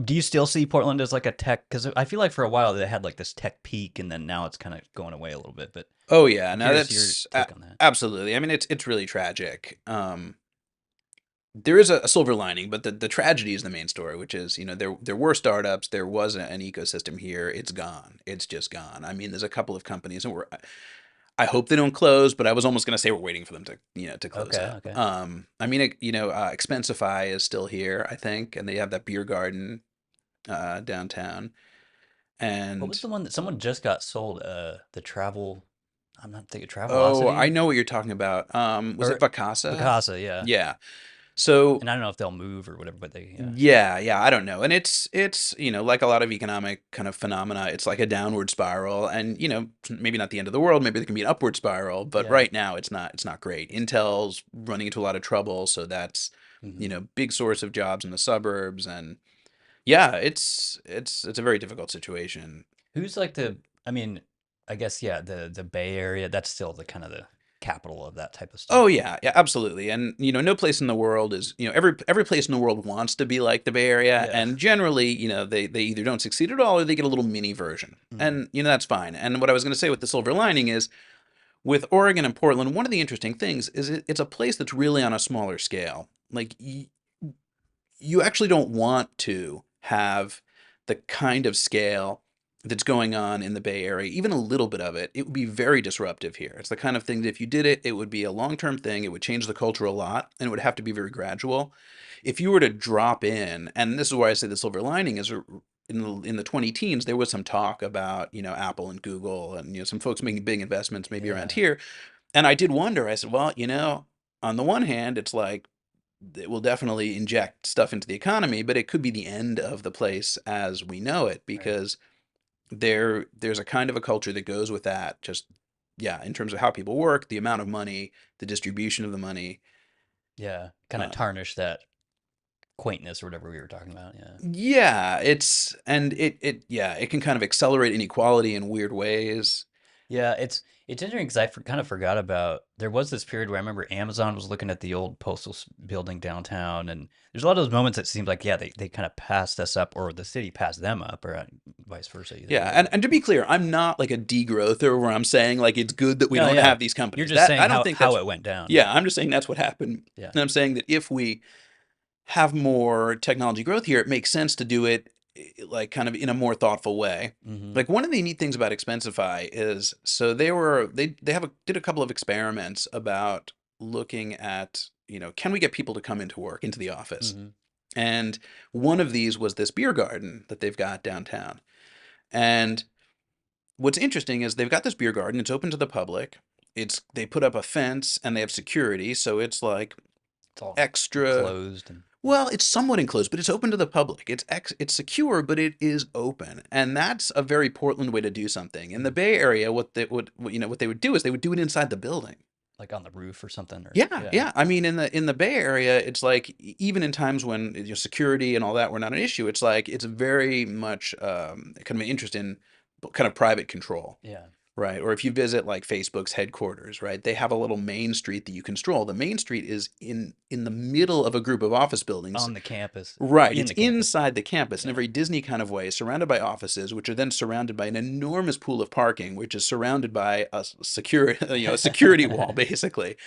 A: do you still see Portland as like a tech? Because I feel like for a while they had like this tech peak, and then now it's kind of going away a little bit. But
B: Oh yeah,
A: I'm
B: no,
A: curious your
B: that's
A: take on that.
B: absolutely. I mean, it's really tragic. There is a silver lining, but the tragedy is the main story, which is there were startups, there was an ecosystem here. It's gone. It's just gone. I mean, there's a couple of companies, and I hope they don't close, but I was almost gonna say we're waiting for them to to close
A: Okay,
B: up.
A: okay.
B: I mean, Expensify is still here, I think, and they have that beer garden downtown.
A: What was
B: And
A: the one that someone just got sold? The travel. I'm not thinking
B: oh, I
A: Travelocity
B: know what you're talking about. Was it
A: or
B: Vacasa?
A: Vacasa, yeah.
B: Yeah. So
A: And I don't know if they'll move or whatever, but they, yeah,
B: yeah, I don't know. And it's like a lot of economic kind of phenomena, it's like a downward spiral, and maybe not the end of the world, maybe there can be an upward spiral, but
A: yeah.
B: right now it's not great. Intel's running into a lot of trouble, so that's
A: Hmm.
B: big source of jobs in the suburbs, and yeah, it's a very difficult situation.
A: Who's like the? I mean, I guess yeah, the Bay Area. That's still the kind of the capital of that type of stuff.
B: Oh yeah, yeah, absolutely. And no place in the world is, every place in the world wants to be like the Bay Area,
A: Yeah.
B: and generally, they either don't succeed at all or they get a little mini version.
A: Hmm.
B: And that's fine. And what I was going to say with the silver lining is with Oregon and Portland, one of the interesting things is it's a place that's really on a smaller scale. Like you actually don't want to have the kind of scale that's going on in the Bay Area, even a little bit of it, it would be very disruptive here. It's the kind of thing that if you did it, it would be a long-term thing. It would change the culture a lot, and it would have to be very gradual. If you were to drop in, and this is why I say the silver lining is in the 20 teens, there was some talk about, Apple and Google and, some folks making big investments maybe around
A: Yeah.
B: here. And I did wonder, I said, well, on the one hand, it's like it will definitely inject stuff into the economy, but it could be the end of the place as we know it,
A: Right.
B: because there's a kind of a culture that goes with that. Just yeah, in terms of how people work, the amount of money, the distribution of the money.
A: Yeah. Kind of
B: Uh,
A: tarnish that quaintness or whatever we were talking about. Yeah.
B: yeah, it can kind of accelerate inequality in weird ways.
A: Yeah, it's interesting because kind of forgot about there was this period where I remember Amazon was looking at the old building downtown, and there's a lot of those moments that seemed like yeah they kind of passed us up or the city passed them up or vice versa either
B: Yeah,
A: way.
B: and,
A: But
B: and to be clear, I'm not like a degrowther where I'm saying like it's good that we
A: no,
B: don't
A: yeah,
B: have these
A: you're
B: companies.
A: just
B: That
A: saying
B: I don't think
A: how
B: that's
A: it went down.
B: yeah,
A: Yeah,
B: I'm just saying that's what happened.
A: yeah.
B: And I'm saying that if we have more technology growth here, it makes sense to do it like kind of in a more thoughtful way.
A: Mm-hmm.
B: Like one of the neat things about Expensify is so they did a couple of experiments about looking at, can we get people to come into work, into the office?
A: Mm-hmm.
B: And one of these was this beer garden that they've got downtown. And what's interesting is they've got this beer garden, it's open to the public. They put up a fence and they have security, so it's like
A: It's all
B: extra.
A: enclosed and yeah.
B: Well, it's somewhat enclosed, but it's open to the public. It's secure, but it is open, and that's a very Portland way to do something. In the
A: Mm.
B: Bay Area, what they would do is they would do it inside the building.
A: Like on the roof or something or
B: Yeah,
A: yeah.
B: yeah. I mean, in the Bay Area, it's like even in times when security and all that were not an issue, it's like it's very much kind of an interest in kind of private control.
A: Yeah.
B: Right. Or if you visit like Facebook's headquarters, right, they have a little main street that you can stroll. The main street is in the middle of a group of office buildings.
A: On the campus.
B: Right.
A: In
B: It's
A: the campus.
B: inside the campus in a
A: Yeah.
B: very Disney kind of way, surrounded by offices, which are then surrounded by an enormous pool of parking, which is surrounded by a secure, a security wall, basically.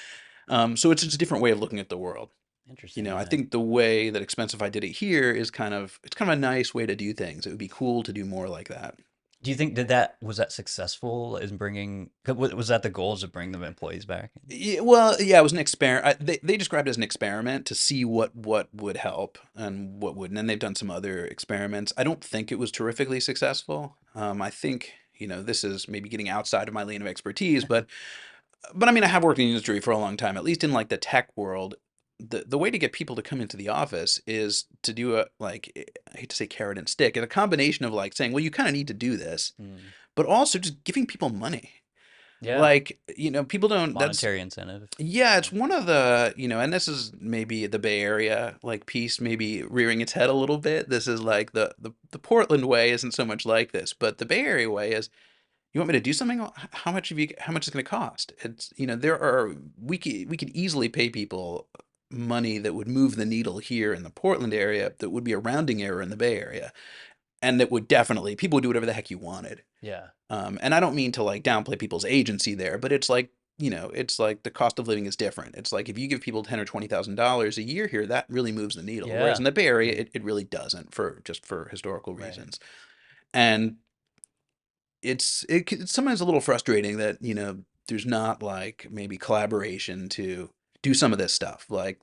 B: So it's just a different way of looking at the world.
A: Interesting,
B: I
A: yeah.
B: think the way that Expensify did it here is it's kind of a nice way to do things. It would be cool to do more like that.
A: Do you think was that successful in bringing was that the goal is to bring the employees back?
B: Yeah, well, yeah, it was an experiment. They described it as an experiment to see what would help and what wouldn't. And they've done some other experiments. I don't think it was terrifically successful. I think this is maybe getting outside of my lane of expertise, but but I mean, I have worked in the industry for a long time, at least in like the tech world. The way to get people to come into the office is to do a like I hate to say carrot and stick, and a combination of like saying, well, you kind of need to do this,
A: Mm.
B: but also just giving people money.
A: Yeah,
B: Like, people don't, that's,
A: monetary incentive.
B: yeah,
A: Yeah.
B: it's one of the, and this is maybe the Bay Area like piece maybe rearing its head a little bit. This is like the Portland way isn't so much like this, but the Bay Area way is, you want me to do something? How much is it going to cost? It's, we could easily pay people money that would move the needle here in the Portland area that would be a rounding error in the Bay Area. And that would definitely, people would do whatever the heck you wanted.
A: Yeah.
B: And I don't mean to like downplay people's agency there, but it's like, it's like the cost of living is different. It's like if you give people 10 or $20,000 a year here, that really moves the needle. Whereas
A: Yeah.
B: in the Bay Area,
A: Mm.
B: it really doesn't, for just for historical
A: Right.
B: reasons. And it's sometimes a little frustrating that there's not like maybe collaboration to do some of this stuff. Like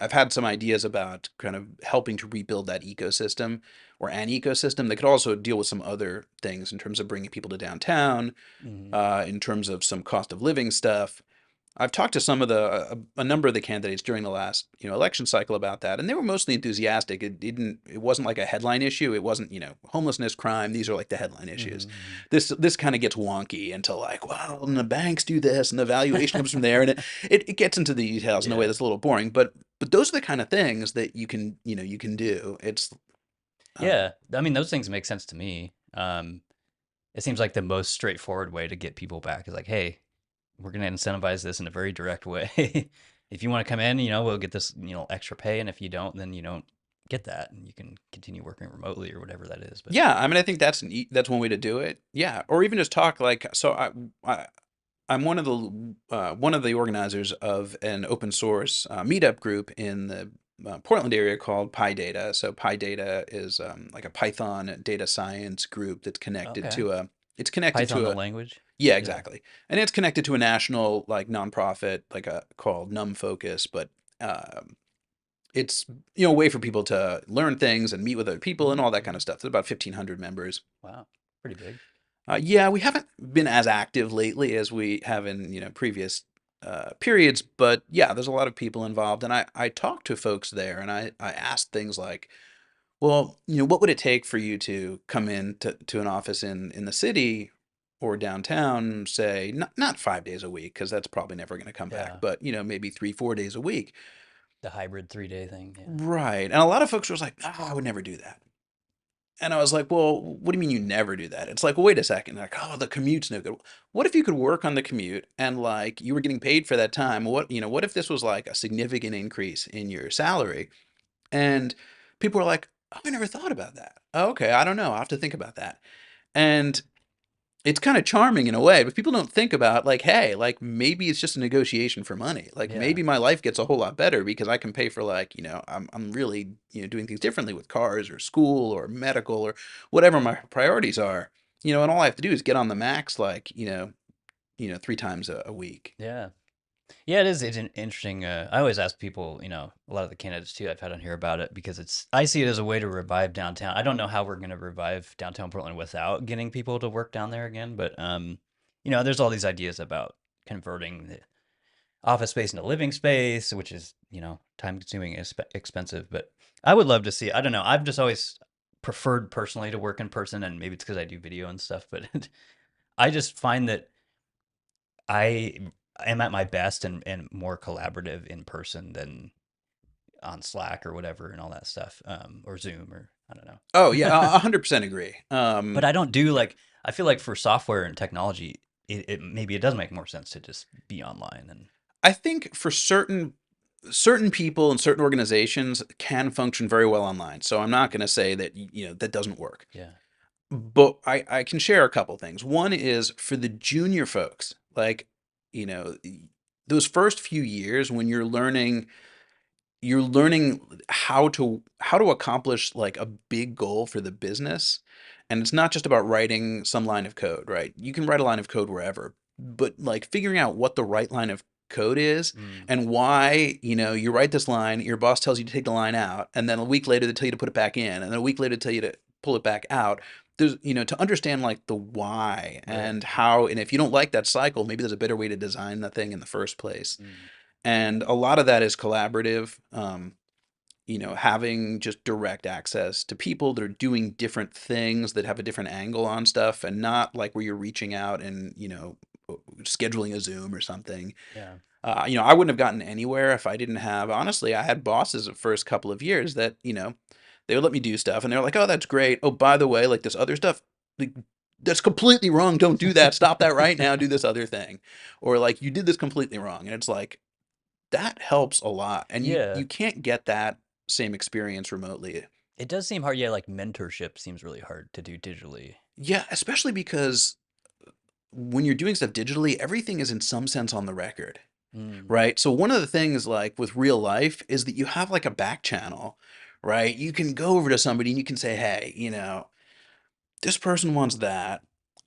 B: I've had some ideas about kind of helping to rebuild that ecosystem, or an ecosystem that could also deal with some other things in terms of bringing people to downtown,
A: Hmm.
B: in terms of some cost of living stuff. I've talked to some of a number of the candidates during the last election cycle about that, and they were mostly enthusiastic. It wasn't like a headline issue. It wasn't homelessness, crime. These are like the headline issues.
A: Hmm.
B: This kind of gets wonky into like, well, and the banks do this, and the valuation comes from there, and it gets into the details in a way
A: Yeah.
B: that's a little boring. But those are the kind of things that you can do. It's
A: Yeah. I mean, those things make sense to me. It seems like the most straightforward way to get people back is like, hey, we're going to incentivize this in a very direct way. If you want to come in, we'll get this, extra pay. And if you don't, then you don't get that. And you can continue working remotely or whatever that is. But
B: yeah. I mean, I think that's one way to do it. Yeah, or even just talk like so. I I'm one of the organizers of an open source meetup group in the Portland area called PyData. So PyData is like a Python data science group that's connected
A: okay.
B: to a it's connected
A: Python,
B: to
A: the
B: a
A: language.
B: yeah,
A: Yeah.
B: exactly. And it's connected to a national like nonprofit like a called NumFocus, but it's a way for people to learn things and meet with other people and all that kind
A: Hmm.
B: of stuff. There's about 1,500 members.
A: Wow. Pretty big.
B: Yeah, we haven't been as active lately as we have in previous periods, but yeah, there's a lot of people involved, and I talked to folks there, and I asked things like, well, what would it take for you to come in to an office in the city or downtown, say not 5 days a week, because that's probably never going to come back,
A: Yeah.
B: but maybe 3 4 days a week,
A: The hybrid 3-day thing. Yeah.
B: right? And a lot of folks was like, oh, I would never do that. And I was like, well, what do you mean you never do that? It's like, well, wait a second. Like, oh, the commute's no good. What if you could work on the commute and like you were getting paid for that time? What if this was like a significant increase in your salary? And people were like, oh, I never thought about that. Oh, okay, I don't know. I'll have to think about that. And it's kind of charming in a way, but people don't think about like, hey, like maybe it's just a negotiation for money. Like
A: Yeah.
B: maybe my life gets a whole lot better because I can pay for like, I'm really, doing things differently with cars or school or medical or whatever my priorities are. And all I have to do is get on the max like, 3 times a week.
A: Yeah. Yeah, it is. It's an interesting. I always ask people, a lot of the candidates too I've had on here about it because I see it as a way to revive downtown. I don't know how we're going to revive downtown Portland without getting people to work down there again, but there's all these ideas about converting the office space into living space, which is, time consuming, expensive. But I would love to see. I don't know. I've just always preferred personally to work in person, and maybe it's because I do video and stuff. But I just find that I am at my best and more collaborative in person than on Slack or whatever and all that stuff, or Zoom or I don't
B: Oh yeah,
A: know.
B: 100% agree.
A: But I don't do like I feel like for software and technology, it maybe it does make more sense to just be online and
B: I think for certain people and certain organizations can function very well online. So I'm not going to say that that doesn't work.
A: yeah.
B: But I can share a couple things. One is for the junior folks, like, you know, those first few years when you're learning how to accomplish like a big goal for the business. And it's not just about writing some line of code, right? You can write a line of code wherever, but like figuring out what the right line of code is
A: Mm.
B: and why, you write this line, your boss tells you to take the line out, and then a week later they tell you to put it back in, and then a week later they tell you to pull it back out. There's, to understand like the why
A: Right.
B: and how, and if you don't like that cycle, maybe there's a better way to design the thing in the first place.
A: Mm.
B: And a lot of that is collaborative. Having just direct access to people that are doing different things that have a different angle on stuff, and not like where you're reaching out and, scheduling a Zoom or something.
A: Yeah.
B: I wouldn't have gotten anywhere if I didn't have, honestly, I had bosses the first couple of years that, they would let me do stuff and they're like, oh, that's great. Oh, by the way, like this other stuff, like, that's completely wrong. Don't do that. Stop that right now. Do this other thing. Or like, you did this completely wrong. And it's like, that helps a lot. And you,
A: Yeah.
B: you can't get that same experience remotely.
A: It does seem hard. Yeah, like mentorship seems really hard to do digitally.
B: Yeah, especially because when you're doing stuff digitally, everything is in some sense on the record.
A: Mm.
B: Right? So one of the things like with real life is that you have like a back channel, right? You can go over to somebody and you can say, hey, this person wants that,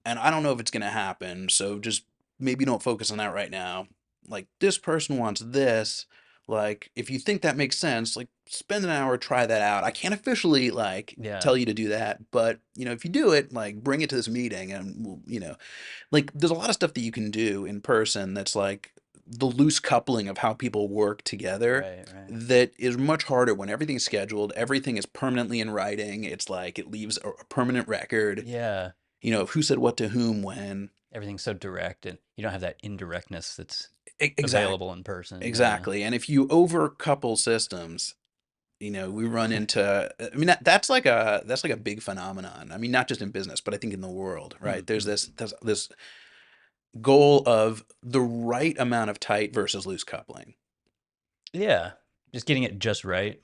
B: and I don't know if it's going to happen. So just maybe don't focus on that right now. Like this person wants this. Like if you think that makes sense, like spend an hour, try that out. I can't officially like
A: Yeah.
B: tell you to do that, but if you do it, like bring it to this meeting and we'll, like there's a lot of stuff that you can do in person that's like the loose coupling of how people work together
A: Right. Right.
B: that is much harder when everything's scheduled, everything is permanently in writing. It's like it leaves a permanent record,
A: Yeah.
B: of who said what to whom when.
A: Everything's so direct, and you don't have that indirectness that's
B: Exact,
A: available in person. Yeah.
B: exactly. And if you overcouple systems, we run into, I mean, that's like a big phenomenon. I mean, not just in business, but I think in the world, right? There's
A: Mm-hmm.
B: this goal of the right amount of tight versus loose coupling.
A: Yeah. Just getting it just right.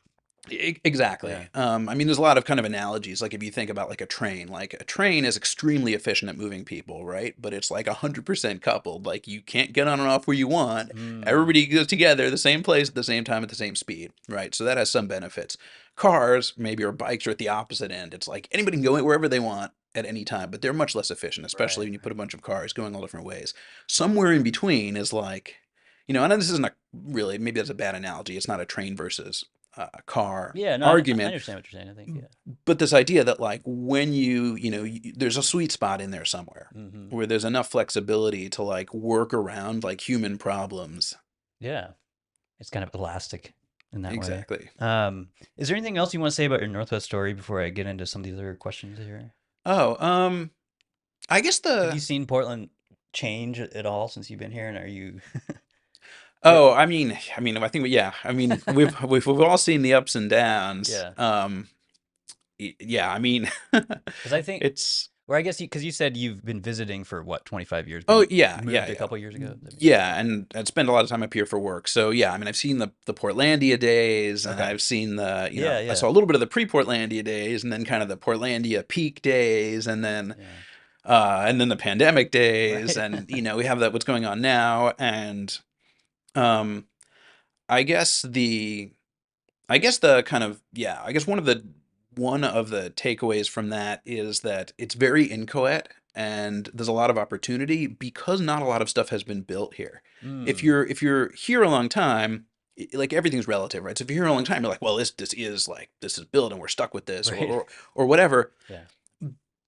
B: Exactly.
A: Yeah.
B: I mean, there's a lot of kind of analogies. Like if you think about like a train is extremely efficient at moving people, right? But it's like 100% coupled. Like you can't get on and off where you want.
A: Mm.
B: Everybody goes together, the same place at the same time at the same speed, right? So that has some benefits. Cars, maybe, or bikes are at the opposite end. It's like anybody can go wherever they want at any time, but they're much less efficient, especially
A: Right.
B: when you put a
A: Right.
B: bunch of cars going all different ways. Somewhere in between is like, I know this isn't a really, maybe that's a bad analogy. It's not a train versus car
A: Yeah. No, I
B: argument,
A: understand what you're saying. I think. Yeah.
B: but this idea that like when there's a sweet spot in there somewhere
A: Mm-hmm.
B: where there's enough flexibility to like work around like human problems.
A: Yeah. It's kind of elastic in that way.
B: Exactly.
A: Is there anything else you want to say about your Northwest story before I get into some of these other questions here?
B: Oh, I guess
A: Have
B: the
A: you seen Portland change at all since you've been here, and are you? Or
B: oh, I think yeah, I mean we've all seen the ups and downs.
A: yeah,
B: Yeah, I mean
A: because I think,
B: it's
A: or I guess because you said you've been visiting for what 25 years, but
B: oh
A: you
B: yeah, yeah,
A: moved a
B: yeah.
A: couple years ago.
B: Yeah, and I spend a lot of time up here for work. So yeah, I mean I've seen the Portlandia days, and
A: Okay.
B: I've seen the,
A: Yeah,
B: I
A: yeah,
B: saw a little bit of the pre-Portlandia days, and then kind of the Portlandia peak days,
A: yeah.
B: and then the pandemic days,
A: Right.
B: and we have that what's going on now. And um I guess the kind of, yeah, I guess one of the takeaways from that is that it's very inchoate and there's a lot of opportunity because not a lot of stuff has been built here. If
A: Mm.
B: you're here a long time, like everything's relative, right? So if you're here a long time, you're like, well, this is built and we're stuck with this,
A: Right.
B: or whatever.
A: Yeah.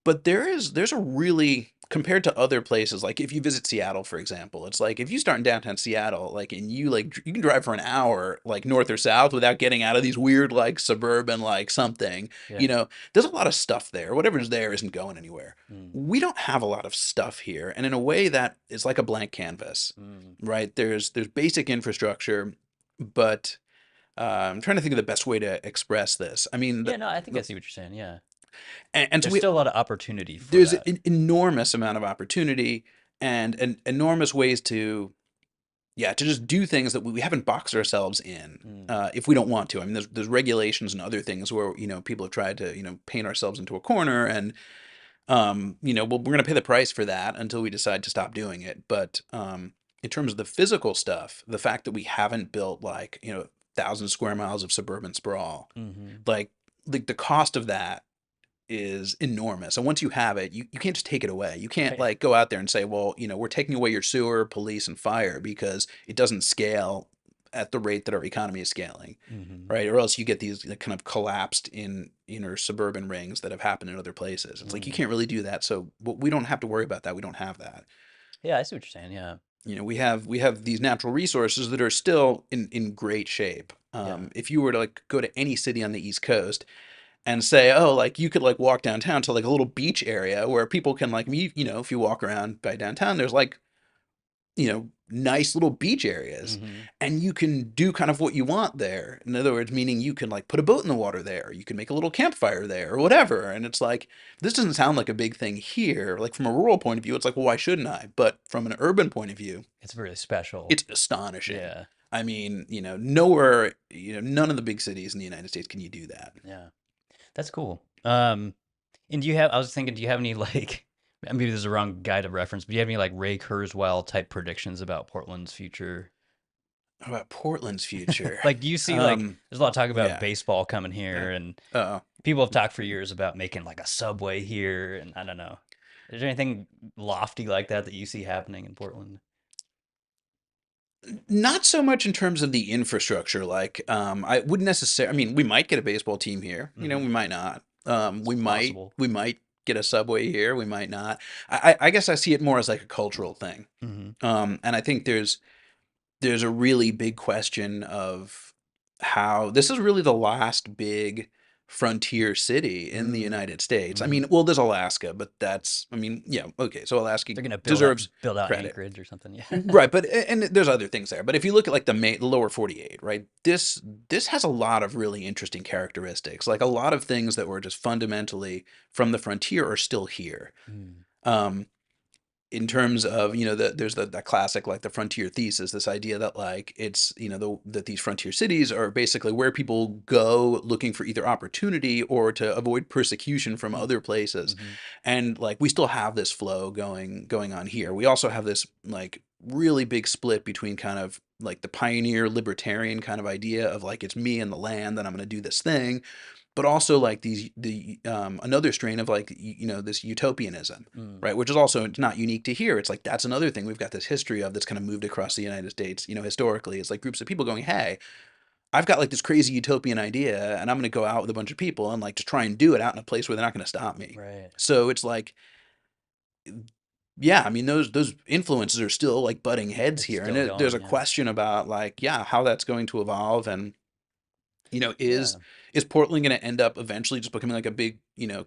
B: But there's a really, compared to other places, like if you visit Seattle, for example, it's like if you start in downtown Seattle, like, and you can drive for an hour like north or south without getting out of these weird like suburban like something,
A: Yeah.
B: there's a lot of stuff there. Whatever's there isn't going anywhere.
A: Mm.
B: We don't have a lot of stuff here, and in a way that is like a blank canvas,
A: Mm.
B: right? There's basic infrastructure, but I'm trying to think of the best way to express this. I mean,
A: Yeah. No, I think I see what you're saying. Yeah.
B: and so
A: There's still a lot of opportunity for
B: there's
A: that.
B: an enormous amount of opportunity and enormous ways to, yeah, to just do things that we haven't boxed ourselves in,
A: Mm.
B: if we don't want to. I mean, there's regulations and other things where people have tried to paint ourselves into a corner, and well, we're going to pay the price for that until we decide to stop doing it. But in terms of the physical stuff, the fact that we haven't built like 1,000 square miles of suburban sprawl,
A: Mm-hmm.
B: like the cost of that is enormous. And once you have it, you can't just take it away. You can't
A: Right.
B: like go out there and say, well, we're taking away your sewer, police, and fire because it doesn't scale at the rate that our economy is scaling,
A: Hmm.
B: right? Or else you get these kind of collapsed in inner suburban rings that have happened in other places. It's like you
A: Mm.
B: can't really do that. So we don't have to worry about that. We don't have that.
A: Yeah, I see what you're saying. Yeah.
B: We have these natural resources that are still in great shape.
A: Yeah.
B: If you were to like go to any city on the East Coast and say, oh, like you could like walk downtown to like a little beach area where people can like meet, if you walk around by downtown, there's like, nice little beach areas,
A: Hmm.
B: and you can do kind of what you want there. In other words, meaning you can like put a boat in the water there, you can make a little campfire there or whatever. And it's like, this doesn't sound like a big thing here. Like from a rural point of view, it's like, well, why shouldn't I? But from an urban point of view,
A: It's really special.
B: it's astonishing.
A: Yeah.
B: I mean, nowhere, none of the big cities in the United States can you do that.
A: Yeah. That's cool. And I was thinking, do you have any like, maybe this is the wrong guy to reference, but do you have any like Ray Kurzweil type predictions about Portland's future?
B: How about Portland's future?
A: Like, do you see like, there's a lot of talk about
B: Yeah.
A: baseball coming here, and
B: Uh,
A: people have talked for years about making like a subway here, and I don't know. Is there anything lofty like that that you see happening in Portland?
B: Not so much in terms of the infrastructure. Like, I wouldn't necessarily. I mean, we might get a baseball team here.
A: Hmm.
B: We might not.
A: It's possible.
B: We might get a subway here. We might not. I guess I see it more as like a cultural thing.
A: Hmm.
B: And I think there's a really big question of how this is really the last big frontier city in the
A: Mm.
B: United States. I
A: Hmm.
B: mean, well, there's Alaska, but that's, I mean, yeah, okay. So Alaska
A: They're gonna
B: deserves
A: build out
B: credit.
A: Anchorage or something. Yeah.
B: Right, but and there's other things there. But if you look at like the lower 48, right? This has a lot of really interesting characteristics. Like a lot of things that were just fundamentally from the frontier are still here.
A: Mm.
B: Um, in terms of there's that classic like the frontier thesis, this idea that like it's that these frontier cities are basically where people go looking for either opportunity or to avoid persecution from other places.
A: Mm-hmm.
B: And like we still have this flow going on here. We also have this like really big split between kind of like the pioneer libertarian kind of idea of like it's me and the land and I'm going to do this thing, but also like the another strain of like this utopianism,
A: Mm.
B: right? Which is also not unique to here. It's like that's another thing we've got this history of that's kind of moved across the United States. Historically, it's like groups of people going, "Hey, I've got like this crazy utopian idea, and I'm going to go out with a bunch of people and like to try and do it out in a place where they're not going to stop me."
A: Right.
B: So it's like, yeah, I mean those influences are still like butting heads
A: It's
B: here, and
A: still
B: there's
A: going.
B: a
A: Yeah.
B: question about like yeah how that's going to evolve and
A: Yeah.
B: is Portland going to end up eventually just becoming like a big,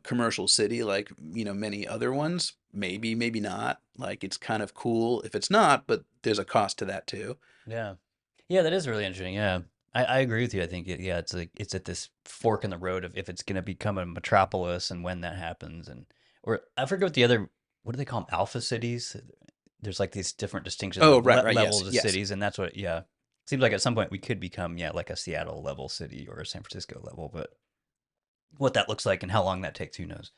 B: commercial city like, many other ones? Maybe, maybe not. Like it's kind of cool if it's not, but there's a cost to that too.
A: Yeah. Yeah, that is really interesting. Yeah. I agree with you. I think yeah, it's like it's at this fork in the road of if it's going to become a metropolis and when that happens, and or I forget what the other, what do they call them, alpha cities? There's like these different distinctions
B: Oh,
A: of
B: right, right. Yes,
A: levels of
B: yes.
A: cities, and that's what, yeah. Seems like at some point we could become, yeah, like a Seattle level city or a San Francisco level, but what that looks like and how long that takes, who knows?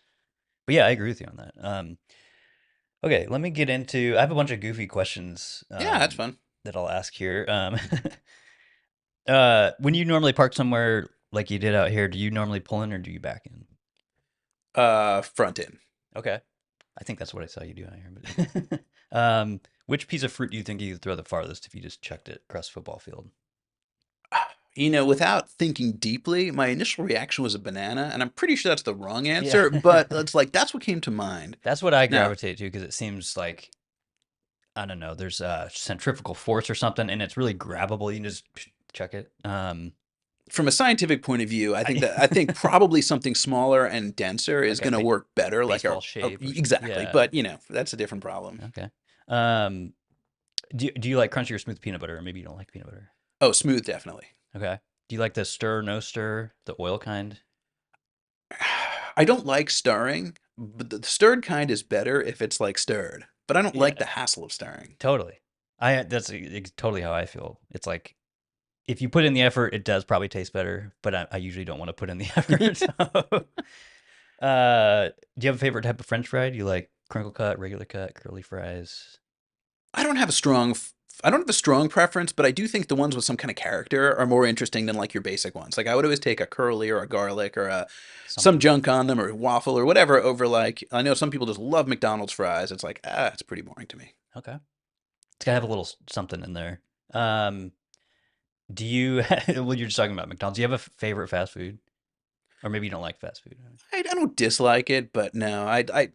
A: But yeah, I agree with you on that. Okay, let me get into. I have a bunch of goofy questions
B: Yeah, that's fun.
A: that I'll ask here. When you normally park somewhere like you did out here, do you normally pull in or do you back in?
B: Front end.
A: Okay, I think that's what I saw you do out here. But which piece of fruit do you think you could throw the farthest if you just chucked it across the football field?
B: Without thinking deeply, my initial reaction was a banana, and I'm pretty sure that's the wrong
A: Yeah,
B: answer, but it's like that's what came to mind.
A: that's what I
B: Now,
A: gravitate to because it seems like, I don't know, there's a centrifugal force or something, and it's really grabbable. You can just chuck it.
B: from a scientific point of view,
A: I,
B: I think probably something smaller and denser is
A: like a
B: going to work better, like
A: baseball shape or something.
B: exactly.
A: Yeah.
B: But that's a different problem.
A: Okay. Um, do you like crunchy or smooth peanut butter? Or maybe you don't like peanut butter.
B: Oh, smooth, definitely.
A: Okay. Do you like the stir, no stir, the oil kind?
B: I don't like stirring, but the stirred kind is better if it's like stirred. But I don't like
A: Yeah,
B: the hassle of stirring.
A: totally. That's totally how I feel. It's like if you put in the effort, it does probably taste better, but I usually don't want to put in the effort. So, do you have a favorite type of French fry? Do you like crinkle cut, regular cut, curly fries?
B: I don't have a strong I don't have a strong preference, but I do think the ones with some kind of character are more interesting than like your basic ones. Like I would always take a curly or a garlic or some
A: Something.
B: junk on them or waffle or whatever over like I know some people just love McDonald's fries. It's like it's pretty boring to me.
A: Okay. It's gotta have a little something in there. Um, Do you well, you're just talking about McDonald's. Do you have a favorite fast food? Or maybe you don't like fast food.
B: I don't dislike it, but no, I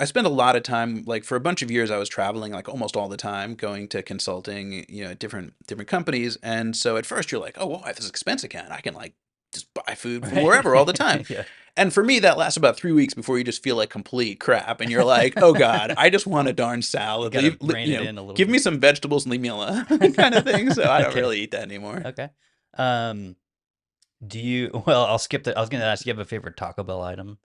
B: spent a lot of time, like for a bunch of years I was traveling like almost all the time, going to consulting, at different companies. And so at first you're like, oh, well, I have this expense account. I can like just buy food from wherever all the time.
A: Right? Yeah.
B: And for me, that lasts about 3 weeks before you just feel like complete crap, and you're like, "Oh God, I just want a darn
A: You
B: salad.
A: gotta rein it in a little
B: Give me
A: bit.
B: some vegetables and leave me alone," kind of thing. So I don't
A: Okay.
B: really eat that anymore.
A: Okay. Um, do you, well, I'll skip that. I was gonna ask, do you have a favorite Taco Bell item?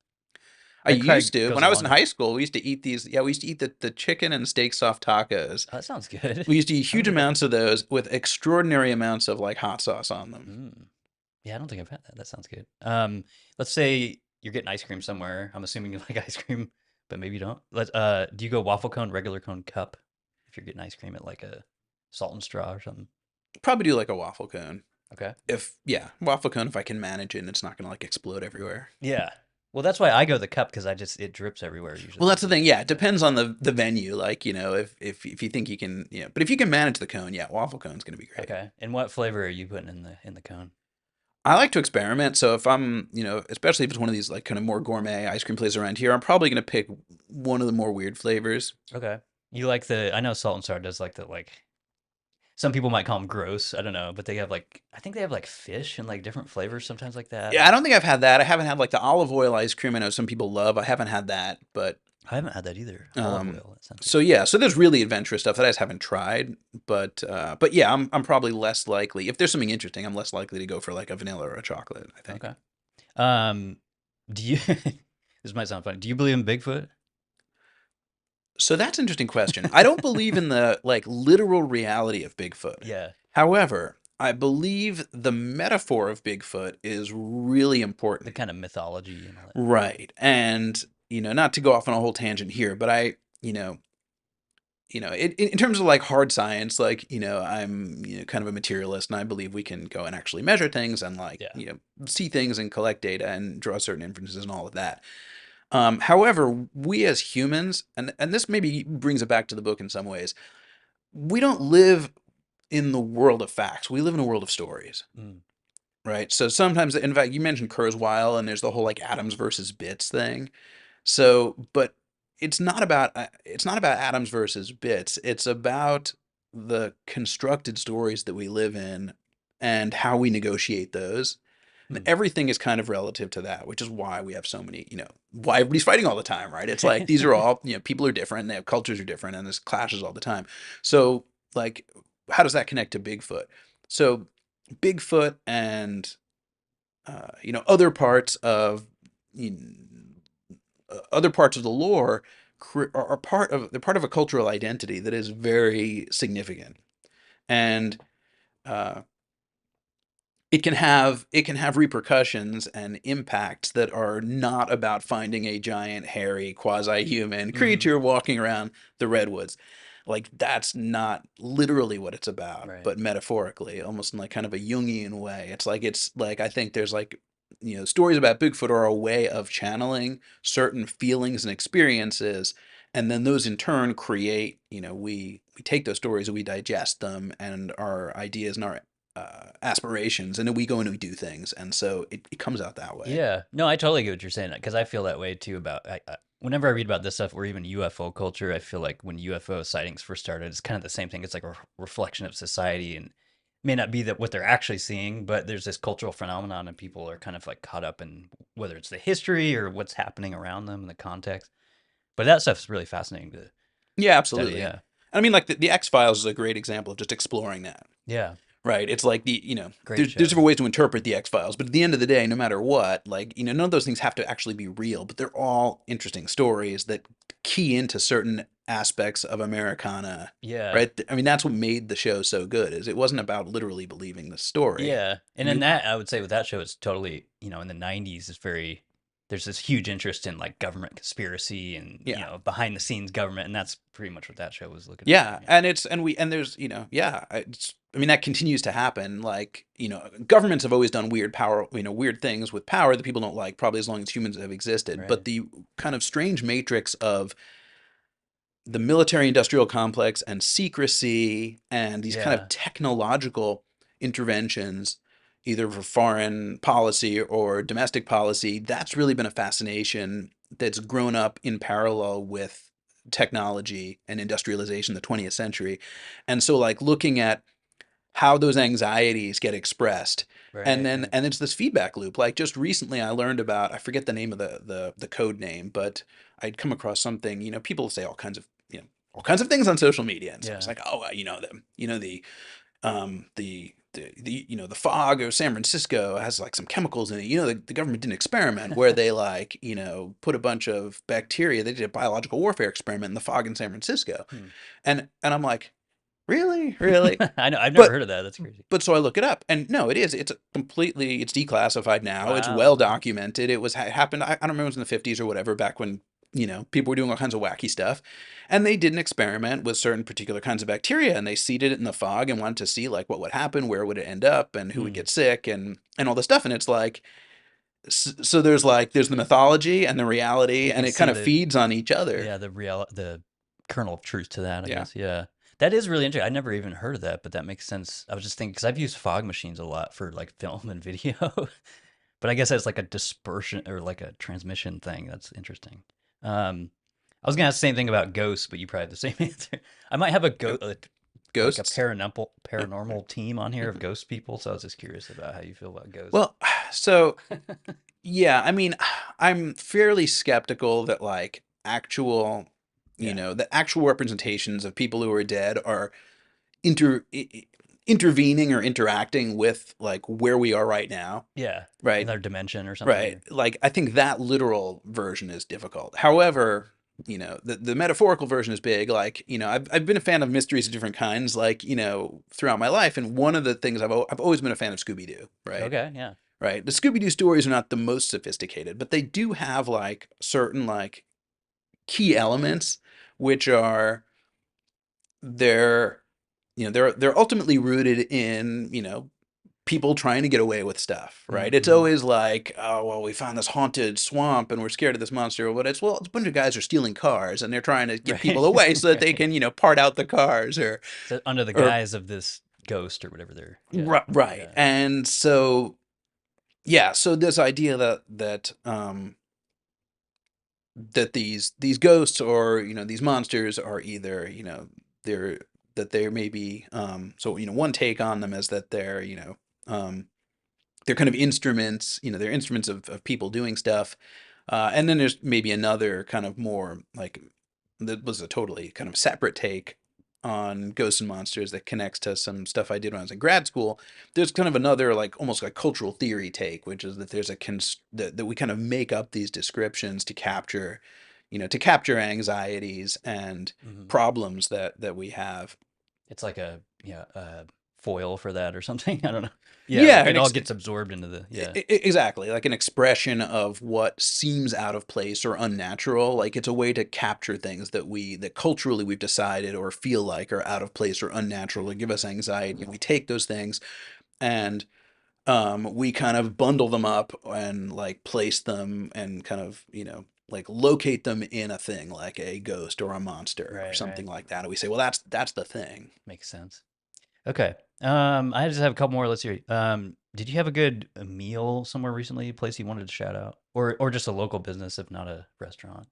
B: I
A: That probably
B: used to
A: goes
B: when I was
A: along
B: in
A: with,
B: high school. We used to eat these. Yeah, we used to eat the chicken and steak soft tacos.
A: oh, that sounds good.
B: We used to eat
A: I don't
B: huge
A: think I've,
B: amounts of those with extraordinary amounts of like hot sauce on them.
A: mm, yeah, I don't think I've had that. That sounds good. Let's say you're getting ice cream somewhere. I'm assuming you like ice cream, but maybe you don't. Do you go waffle cone, regular cone, cup? If you're getting ice cream at like a Salt and Straw or something.
B: Probably do like a waffle cone.
A: Okay.
B: If yeah, waffle cone if I can manage it and it's not gonna like explode everywhere.
A: Yeah. Well, that's why I go the cup because it drips everywhere
B: Well,
A: usually.
B: that's the thing. Yeah, it
A: Yeah.
B: depends on the venue. Like, if you think you can, but if you can manage the cone, yeah, waffle cone's gonna be great.
A: Okay. And what flavor are you putting in the cone?
B: I like to experiment. So if I'm, especially if it's one of these like kind of more gourmet ice cream places around here, I'm probably gonna pick one of the more weird flavors.
A: Okay. You like I know Salt and Straw does like the some people might call them gross. I don't know, but they have I think they have like fish and like different flavors sometimes like that.
B: Yeah, I don't think I've had that. I haven't had like the olive oil ice cream. I know some people love. I haven't had that, but
A: I haven't had that either. Olive
B: um,
A: oil. That sounds good.
B: so yeah, so there's really adventurous stuff that I just haven't tried. But yeah, I'm probably less likely if there's something interesting. I'm less likely to go for like a vanilla or a chocolate, I think.
A: Okay. Um, do you? This might sound funny. Do you believe in Bigfoot?
B: So that's an interesting question. I don't believe in the like literal reality of Bigfoot.
A: Yeah.
B: However, I believe the metaphor of Bigfoot is really
A: The
B: important.
A: kind of mythology and all that.
B: Right. And, not to go off on a whole tangent here, but in terms of like hard science, like, I'm, kind of a materialist and I believe we can go and actually measure things and like,
A: Yeah.
B: see things and collect data and draw certain inferences and all of that. However, we as humans, and this maybe brings it back to the book in some ways, we don't live in the world of facts. We live in a world of stories,
A: Mm.
B: right? So sometimes, in fact, you mentioned Kurzweil, and there's the whole like atoms versus bits thing. So, but it's not about atoms versus bits. It's about the constructed stories that we live in and how we negotiate those. And
A: Mm.
B: everything is kind of relative to that, which is why we have so many, why everybody's fighting all the time, right? It's like these are all, people are different, they have cultures are different, and there's clashes all the time. So, like, how does that connect to Bigfoot? So, Bigfoot and other parts of you other parts of the lore are they're part of a cultural identity that is very significant, and uh, it can have repercussions and impacts that are not about finding a giant hairy quasi-human
A: Hmm.
B: creature walking around the redwoods. Like that's not literally what it's about,
A: Right.
B: but metaphorically, almost in like kind of a Jungian way. It's like I think there's like stories about Bigfoot are a way of channeling certain feelings and experiences, and then those in turn create, we take those stories and we digest them and our ideas and our aspirations, and then we go and we do things, and so it comes out that way.
A: Yeah. No, I totally get what you're saying because I feel that way too about whenever I read about this stuff or even UFO culture, I feel like when UFO sightings first started, it's kind of the same thing. It's like a reflection of society and may not be that what they're actually seeing, but there's this cultural phenomenon and people are kind of like caught up in whether it's the history or what's happening around them in the context. But that stuff's really fascinating to
B: Yeah,
A: study.
B: absolutely.
A: Yeah.
B: I mean, like the X Files is a great example of just exploring that.
A: Yeah.
B: Right. It's like
A: Great
B: there's
A: show.
B: different ways to interpret the X Files, but at the end of the day, no matter what, like, none of those things have to actually be real, but they're all interesting stories that key into certain aspects of Americana,
A: Yeah.
B: right? I mean, that's what made the show so good, is it wasn't about literally believing the story.
A: Yeah, and in
B: You,
A: that, I would say with that show, it's totally, in the '90s, it's very, there's this huge interest in like government conspiracy and,
B: yeah.
A: behind the scenes government, and that's pretty much what that show was looking for.
B: Yeah, and it's and we and there's yeah, I mean that continues to happen. Like governments have always done weird power, weird things with power that people don't like, probably as long as humans have existed. But
A: Right.
B: the kind of strange matrix of the military industrial complex and secrecy and these kind of
A: Yeah.
B: technological. interventions, either for foreign policy or domestic policy, that's really been a fascination that's grown up in parallel with technology and industrialization in the 20th century. And so, like, looking at how those anxieties get expressed, and
A: Right,
B: then
A: right.
B: and it's this feedback loop. Like, just recently I learned about, I forget the name of the code name, but I'd come across something. People say all kinds of, all kinds of things on social media, and so I was
A: Yeah.
B: like, oh, the fog of San Francisco has like some chemicals in it. The government did an experiment where they, like, put a bunch of bacteria. They did a biological warfare experiment in the fog in San Francisco,
A: Hmm.
B: and I'm like, really, really?
A: I know. I've never
B: But
A: heard of that. That's crazy.
B: but so I look it up, and no, it is. It's declassified now. It's
A: Wow.
B: well
A: Okay.
B: documented. It happened. I don't remember, it was in the 50s or whatever, back when people were doing all kinds of wacky stuff, and they did an experiment with certain particular kinds of bacteria, and they seeded it in the fog and wanted to see, like, what would happen, where would it end up, and who would
A: Hmm.
B: get sick, and all this stuff. And it's like, so there's the mythology and the reality,
A: You
B: and
A: can
B: it kind
A: see
B: of feeds on each other.
A: the kernel of truth to that, I
B: Yeah.
A: guess. Yeah. That is really interesting. I never even heard of that, but that makes sense. I was just thinking because I've used fog machines a lot for like film and video, but I guess that's like a dispersion or like a transmission thing. That's interesting. I was gonna ask the same thing about ghosts, but you probably have the same answer. I might have a
B: Yep.
A: like a
B: Ghosts.
A: paranormal team on here of ghost people, so I was just curious about how you feel about ghosts.
B: Well, so yeah, I mean, I'm fairly skeptical that, like,
A: Yeah. Yeah.
B: right?
A: Another dimension or something.
B: Right. Like, I think that literal version is difficult. However, the metaphorical version is big. Like, I've been a fan of mysteries of different kinds, like, throughout my life. And one of the things I've always been a fan of Scooby Doo, right?
A: Okay. Yeah.
B: Right. The Scooby Doo stories are not the most sophisticated, but they do have, like, certain, like, key elements, which are they're they're ultimately rooted in, people trying to get away with stuff, right? It's
A: Mm-hmm.
B: always like, oh, well, we found this haunted swamp and we're scared of this monster. Or what? It's a bunch of guys are stealing cars and they're trying to get people
A: Right.
B: away so that they
A: Right.
B: can, part out the cars,
A: So under the
B: or
A: guise of this ghost or whatever they're, yeah,
B: right.
A: yeah,
B: And so, yeah, so this idea that these ghosts, or these monsters, are either, they're that they're maybe, so, one take on them is that um they're kind of instruments, they're instruments of people doing stuff. And then there's maybe another kind of more, like, that was a totally kind of separate take on ghosts and monsters that connects to some stuff I did when I was in grad school. There's kind of another, like, almost like cultural theory take, which is that there's that we kind of make up these descriptions to capture, anxieties and
A: hmm
B: problems that we have.
A: it's like a foil for that or something. I don't know. Yeah,
B: Yeah,
A: like it all gets absorbed into the yeah,
B: exactly, like an expression of what seems out of place or unnatural. Like, it's a way to capture things that culturally we've decided or feel like are out of place or unnatural or give us anxiety. And we take those things, and we kind of bundle them up and, like, place them and kind of, like, locate them in a thing like a ghost or a monster or
A: right,
B: something
A: right,
B: like that. And we say, well, that's the thing.
A: makes sense. Okay, I just have a couple more. Let's see. Did you have a good meal somewhere recently? A place you wanted to shout out, or just a local business, if not a restaurant?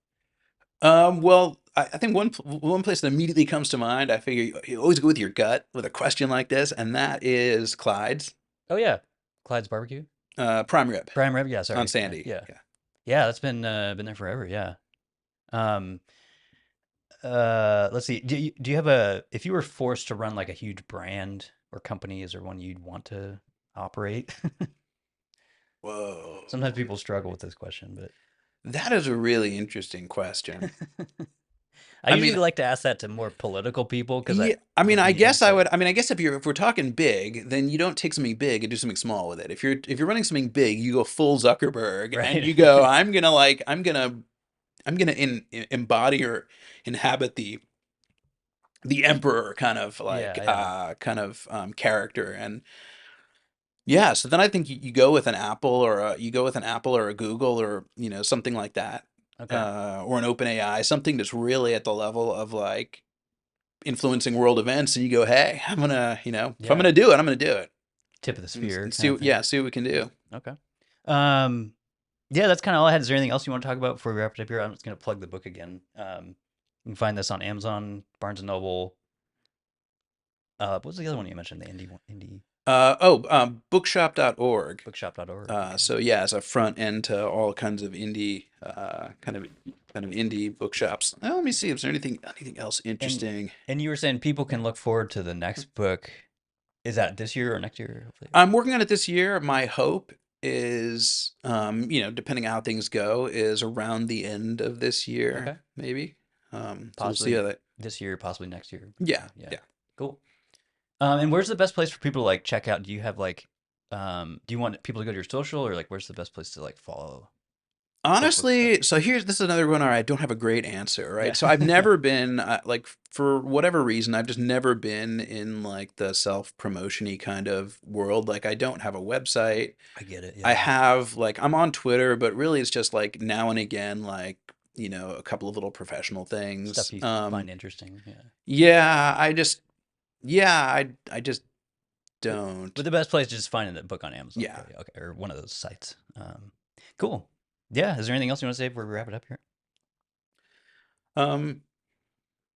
B: Well, I think one place that immediately comes to mind, I figure you always go with your gut with a question like this, and that is Clyde's
A: Oh yeah, Clyde's Barbecue,
B: prime rib
A: Prime Rib. Yeah,
B: on
A: sorry.
B: Sandy.
A: Yeah,
B: Yeah.
A: yeah, that's been there forever. Yeah. Um, let's see. Do you have a if you were forced to run like a huge brand or company, is there one you'd want to operate? Sometimes
B: Whoa.
A: people struggle with this question,
B: That is a really interesting question.
A: but I
B: I
A: usually
B: mean,
A: like to ask that to more political people because
B: yeah, I mean,
A: gives
B: I
A: me
B: guess I
A: insight.
B: would. I mean, I guess if we're talking big, then you don't take something big and do something small with it. If you're running something big, you go full Zuckerberg and
A: Right.
B: you go, I'm gonna embody or inhabit the emperor kind of, like,
A: Yeah, yeah.
B: character. And yeah, so then I think you go with an Apple, or a Google, or something like that,
A: Okay.
B: or an OpenAI, something that's really at the level of, like, influencing world events. And you go, hey, I'm gonna, if I'm
A: Yeah.
B: gonna do it, I'm gonna do it.
A: tip of the spear
B: And
A: kind of thing.
B: see what we can do.
A: Okay. Yeah, that's kind of all I had. Is there anything else you want to talk about before we wrap it up here? I'm just going to plug the book again. You can find this on Amazon, Barnes and Noble. What was the other one you mentioned? The indie
B: Bookshop.org.
A: bookshop.org. Okay.
B: So yeah, as a front end to all kinds of indie kind of indie bookshops. Let me see if there's anything else interesting.
A: And you were saying people can look forward to the next book. Is that this year or next year? Hopefully?
B: I'm working on it this year. My hope is, depending on how things go, is around the end of this year,
A: Okay.
B: maybe. So we'll see
A: Possibly
B: how that.
A: this year, possibly next year.
B: Yeah,
A: Yeah.
B: yeah.
A: Cool. And where's the best place for people to like check out? Do you have like, do you want people to go to your social, or like where's the best place to like follow?
B: Honestly, so this is another one where I don't have a great answer, right?
A: Yeah.
B: So I've never been like, for whatever reason, I've just never been in like the self-promotion-y kind of world. Like, I don't have a website.
A: I get it.
B: I
A: Yeah.
B: have like, I'm on Twitter, but really it's just like now and again, like, a couple of little professional things.
A: Stuff you find interesting. Yeah.
B: Yeah, I just don't.
A: But the best place is just finding the book on Amazon.
B: Yeah.
A: Okay. Or one of those sites. Cool. Yeah. Is there anything else you want to say before we wrap it up here?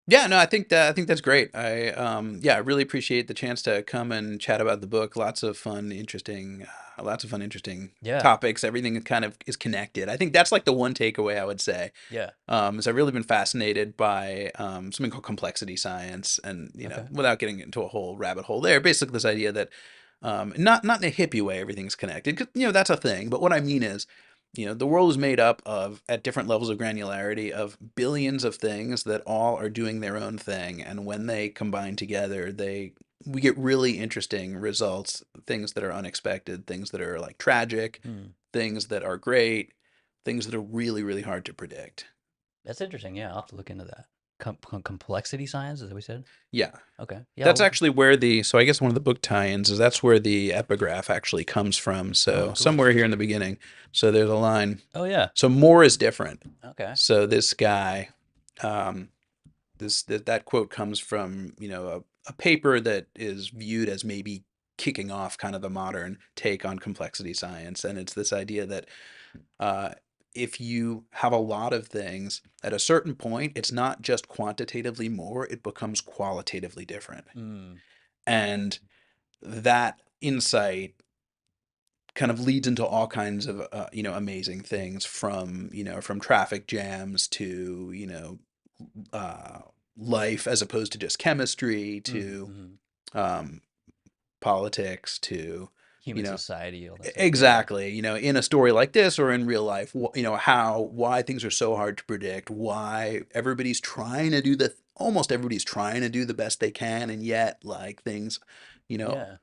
B: Yeah, no, I think that's great. I really appreciate the chance to come and chat about the book. Lots of fun, interesting
A: Yeah.
B: topics. Everything kind of is connected. I think that's like the one takeaway I would say.
A: Yeah.
B: Is I've really been fascinated by something called complexity science, and
A: Okay.
B: without getting into a whole rabbit hole there, basically this idea that not in a hippie way, everything's connected, because that's a thing. But what I mean is, the world is made up of, at different levels of granularity, of billions of things that all are doing their own thing, and when they combine together, we get really interesting results, things that are unexpected, things that are like tragic, things that are great, things that are really, really hard to predict.
A: That's interesting. Yeah, I'll have to look into that. Complexity science, is that what we said?
B: Yeah.
A: Okay. Yeah.
B: That's actually where so I guess one of the book tie-ins is that's where the epigraph actually comes from. So
A: cool.
B: somewhere here in the beginning. So there's a line.
A: Oh yeah.
B: So more is different.
A: Okay.
B: So this guy, that quote comes from, a paper that is viewed as maybe kicking off kind of the modern take on complexity science. And it's this idea that if you have a lot of things, at a certain point, it's not just quantitatively more, it becomes qualitatively different. And that insight kind of leads into all kinds of, amazing things, from traffic jams to, life as opposed to just chemistry, to politics, to
A: human society, all that stuff.
B: exactly, in a story like this or in real life, why things are so hard to predict, why almost everybody's trying to do the best they can, and yet like things,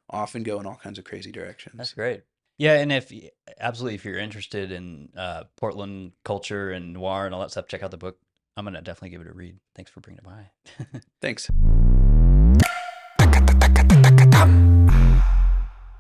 B: often go in all kinds of crazy directions.
A: That's great. Yeah, and if you're interested in Portland culture and noir and all that stuff, check out the book. I'm gonna definitely give it a read. Thanks for bringing it by.
B: Thanks.